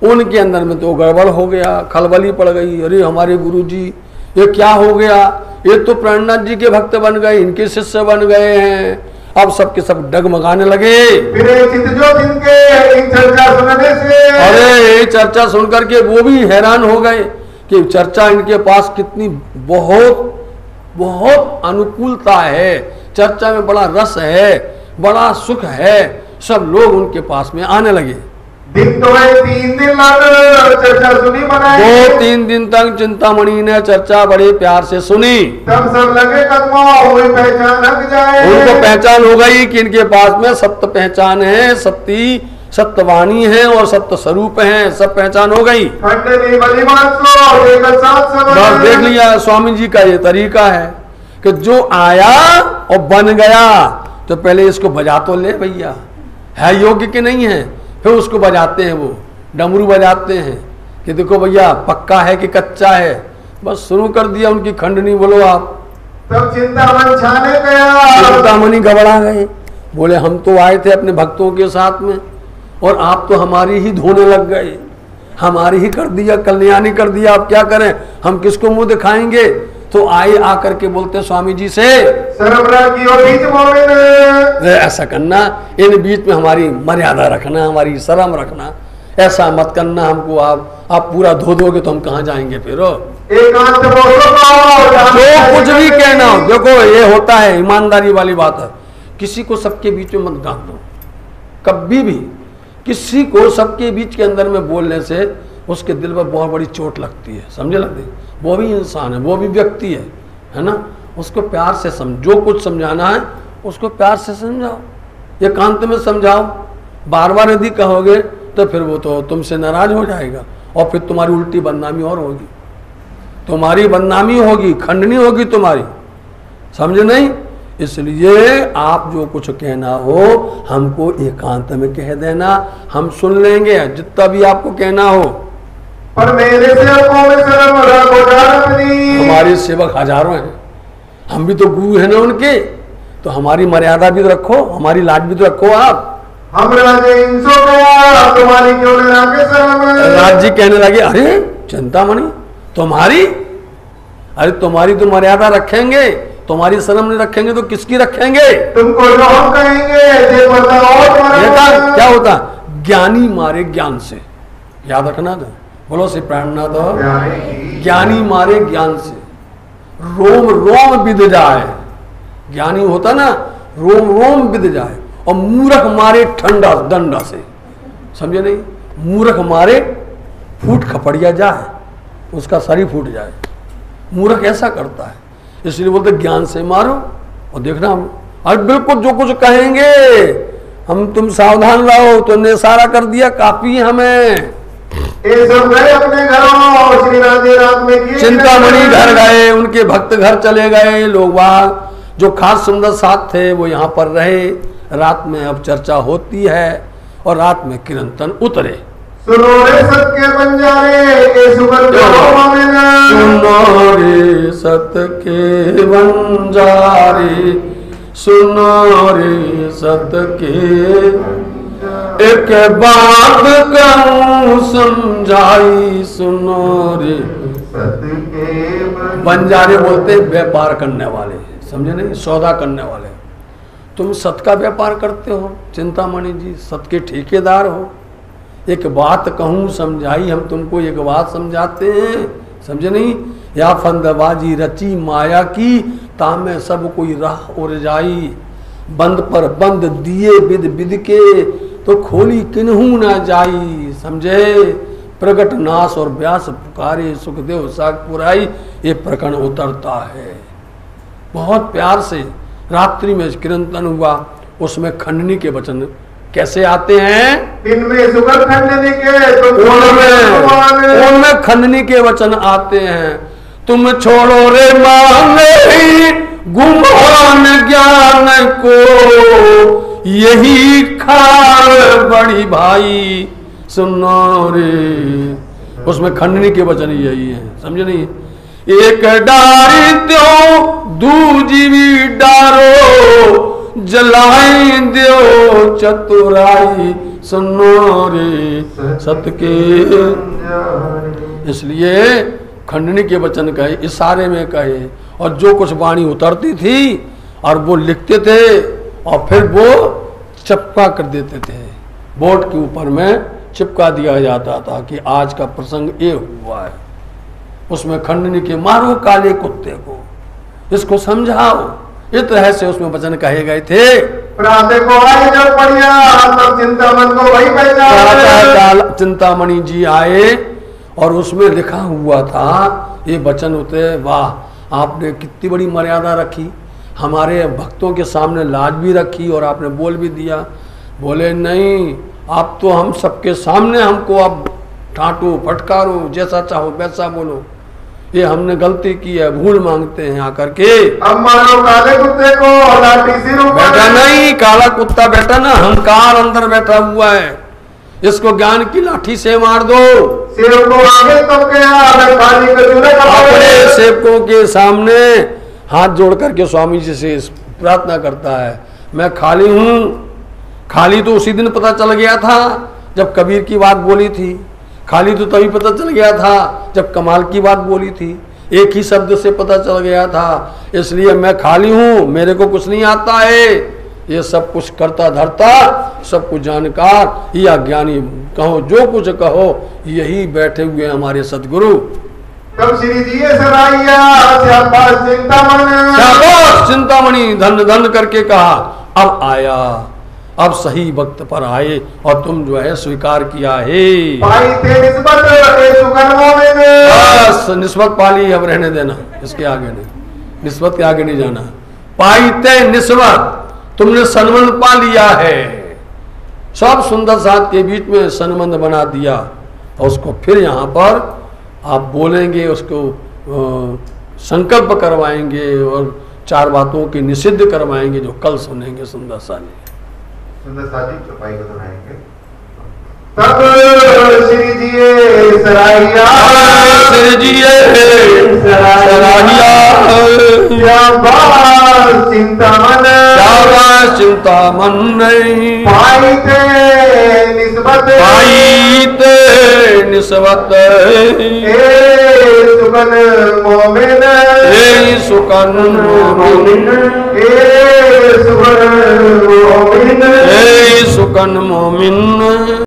उनके अंदर में तो गड़बड़ हो गया, खलबली पड़ गई। अरे हमारे गुरुजी ये क्या हो गया? ये तो प्रेमनाथ जी के भक्त बन गए, इनके शिष्य बन गए हैं। अब सबके सब डगमगाने लगे। अरे चर्चा सुनकर के वो भी हैरान हो गए कि चर्चा इनके पास कितनी बहुत अनुकूलता है, चर्चा में बड़ा रस है, बड़ा सुख है। सब लोग उनके पास में आने लगे। दिन तो है 3 दिन लग चर्चा सुनी बनाई। 2-3 दिन तक चिंतामणि ने चर्चा बड़े प्यार से सुनी। तब सब लगे कदमों हुई पहचान हक जाए। उनको पहचान हो गई कि इनके पास में सत्य पहचान है, सत्यवाणी है और सत्य स्वरूप है, सब पहचान हो गई। खंडनी बली बात को लेकर साथ सब बस देख लिया स्वामी जी का ये तरीका है कि जो आया और बन गया तो पहले इसको बजा तो ले भैया, है योग्य कि नहीं है, फिर उसको बजाते हैं, वो डमरू बजाते हैं कि देखो भैया पक्का है कि कच्चा है। बस शुरू कर दिया उनकी खंडनी, बोलो आप। तब चिंतामणि छाने गया। चिंतामणि घबरा गए, बोले हम तो आए थे अपने भक्तों के साथ में और आप तो हमारी ही धोने लग गए, हमारी ही कर दिया, कल्याणी कर दिया, आप क्या करें, हम किसको मुंह दिखाएंगे। तो आए आकर के बोलते स्वामी जी से, ऐसा करना, इन बीच में हमारी मर्यादा रखना, हमारी शर्म रखना, ऐसा मत करना हमको, आप पूरा धो दोगे तो हम कहाँ जाएंगे फिर। जो कुछ भी कहना हो, देखो ये होता है ईमानदारी वाली बात है, किसी को सबके बीच में मत डांट दो कभी भी। किसी को सबके बीच के अंदर में बोलने से उसके दिल पर बहुत बड़ी चोट लगती है, समझे लगती है। वो भी इंसान है, वो भी व्यक्ति है ना। उसको प्यार से जो कुछ समझाना है उसको प्यार से समझाओ, एकांत में समझाओ। बार बार यदि कहोगे तो फिर वो तो तुमसे नाराज हो जाएगा और फिर तुम्हारी उल्टी बदनामी और होगी, तुम्हारी बदनामी होगी, खंडनी होगी तुम्हारी, समझे नहीं। इसलिए आप जो कुछ कहना हो हमको एकांत में कह देना, हम सुन लेंगे जितना भी आपको कहना हो। पर मेरे सेवकों में शर्म रखो। हमारे सेवक हजारों हैं, हम भी तो गुरु है ना उनके, तो हमारी मर्यादा भी तो रखो, हमारी लाज भी तो रखो आप। हम राजे इंसो गया तुम्हारी क्यों न राखे शर्म। राज जी कहने लगे, अरे चिंतामणि तुम्हारी, अरे तुम्हारी तो मर्यादा रखेंगे, तुम्हारी शर्म नहीं रखेंगे तो किसकी रखेंगे। तुमको जो हम कहेंगे देखा क्या होता, ज्ञानी मारे ज्ञान से, याद रखना था, बोलो श्री प्राणनाथ, ज्ञानी मारे ज्ञान से रोम रोम बिध जाए। ज्ञानी होता ना रोम रोम बिध जाए, और मूर्ख मारे ठंडा डंडा से, समझे नहीं। मूर्ख मारे फूट खपड़िया जाए, उसका शरीर फूट जाए, मूर्ख ऐसा करता है। इसलिए बोलते ज्ञान से मारो। और देखना हम आज बिल्कुल जो कुछ कहेंगे हम, तुम सावधान रहो, तुमने सारा कर दिया काफी हमें। सब गए अपने घरों, श्री राधे रात में चिंतामणि घर गए, उनके भक्त घर चले गए, लोग वहाँ जो खास सुंदर साथ थे वो यहाँ पर रहे। रात में अब चर्चा होती है और रात में कीर्तन उतरे। सुनो रे सत के बंजारे, सुनो रे सत के बंजारे, सुनो रे सत के, एक बात कहूँ समझाई, सुनो रे सत के। बंजारे बोलते व्यापार करने वाले, समझे नहीं, सौदा करने वाले। तुम सत का व्यापार करते हो चिंतामणि जी, सत के ठेकेदार हो। एक बात कहूँ समझाई, हम तुमको एक बात समझाते हैं, समझे नहीं। या फंदबाजी रची माया की, तामे सब कोई राह उड़ जाई। बंद पर बंद दिए बिद बिद के, तो खोली किन्हू ना जाई, समझे। प्रगट नाश और व्यास पुकारे, सुखदेव साग पुराई, ये प्रकरण उतरता है। बहुत प्यार से रात्रि में कीर्तन हुआ, उसमें खंडनी के वचन कैसे आते हैं, इनमें सुगर खंडनी के, उनमें खंडनी के वचन आते हैं। तुम छोड़ो रे मांगे गुमान ज्ञान को, यही खार बड़ी भाई, सुनो रे। उसमें खंडनी के वचन यही है, समझे नहीं। एक डारी त्यों दूजी भी डारो, जलाई दो चतुराई, सुनो रे सत के। इसलिए खंडनी के वचन कहे, इशारे में कहे, और जो कुछ वाणी उतरती थी और वो लिखते थे और फिर वो चिपका कर देते थे, बोर्ड के ऊपर में चिपका दिया जाता था कि आज का प्रसंग ये हुआ है। उसमें खंडनी के मारो काले कुत्ते को, इसको समझाओ, इस तरह से उसमें वचन कहे गए थे। प्राते को आई जब पड़िया तब चिंतामन को वही पहचान। चिंतामणि जी आए और उसमें लिखा हुआ था ये वचन उतरे, वाह आपने कितनी बड़ी मर्यादा रखी, हमारे भक्तों के सामने लाज भी रखी और आपने बोल भी दिया। बोले नहीं, आप तो हम सबके सामने हमको अब डांटो फटकारो, जैसा चाहो वैसा बोलो, ये हमने गलती की है, भूल मांगते हैं आकर के। अब मानो काले कुत्ते को लाठी सिर ऊपर। बेटा नहीं, काला कुत्ता बेटा ना अहंकार अंदर बैठा हुआ है, इसको ज्ञान की लाठी से मार दो। सिर को आगे तब के खाली अपने सेवकों के सामने हाथ जोड़ करके स्वामी जी से प्रार्थना करता है, मैं खाली हूँ। खाली तो उसी दिन पता चल गया था जब कबीर की बात बोली थी, खाली तो तभी पता चल गया था जब कमाल की बात बोली थी, एक ही शब्द से पता चल गया था। इसलिए मैं खाली हूँ, मेरे को कुछ नहीं आता है, ये सब कुछ करता धरता, सब कुछ जानकार या ज्ञानी कहो जो कुछ कहो, यही बैठे हुए हमारे सदगुरु। तब श्री जी सराइया शाबाश चिंतामणि, शाबाश चिंतामणि, धन धन करके कहा अब आया, अब सही वक्त पर आए और तुम जो है स्वीकार किया है। पाई थे निस्बत ए सुकर्मों में बस निस्बत पाली, अब रहने देना, इसके आगे नहीं, निस्बत के आगे नहीं जाना। पाई थे निस्बत, तुमने संबंध पा लिया है, सब सुंदर साथ के बीच में संबंध बना दिया और उसको फिर यहाँ पर आप बोलेंगे, उसको संकल्प करवाएंगे और चार बातों की निषिद्ध करवाएंगे जो कल सुनेंगे सुंदर साली। सुंदर साली चौपाई को सुनाएंगे। तब श्री जी सराइया, श्री जी सराहिया, शाबाश चिंतामन, शाबाश चिंतामन नहीं, पाई थे निस्बत, पाई थे निस्बत ए सुकन मोमिन, ए सुकन मोमिन, ए सुकन मोमिन, ए सुकन मोमिन।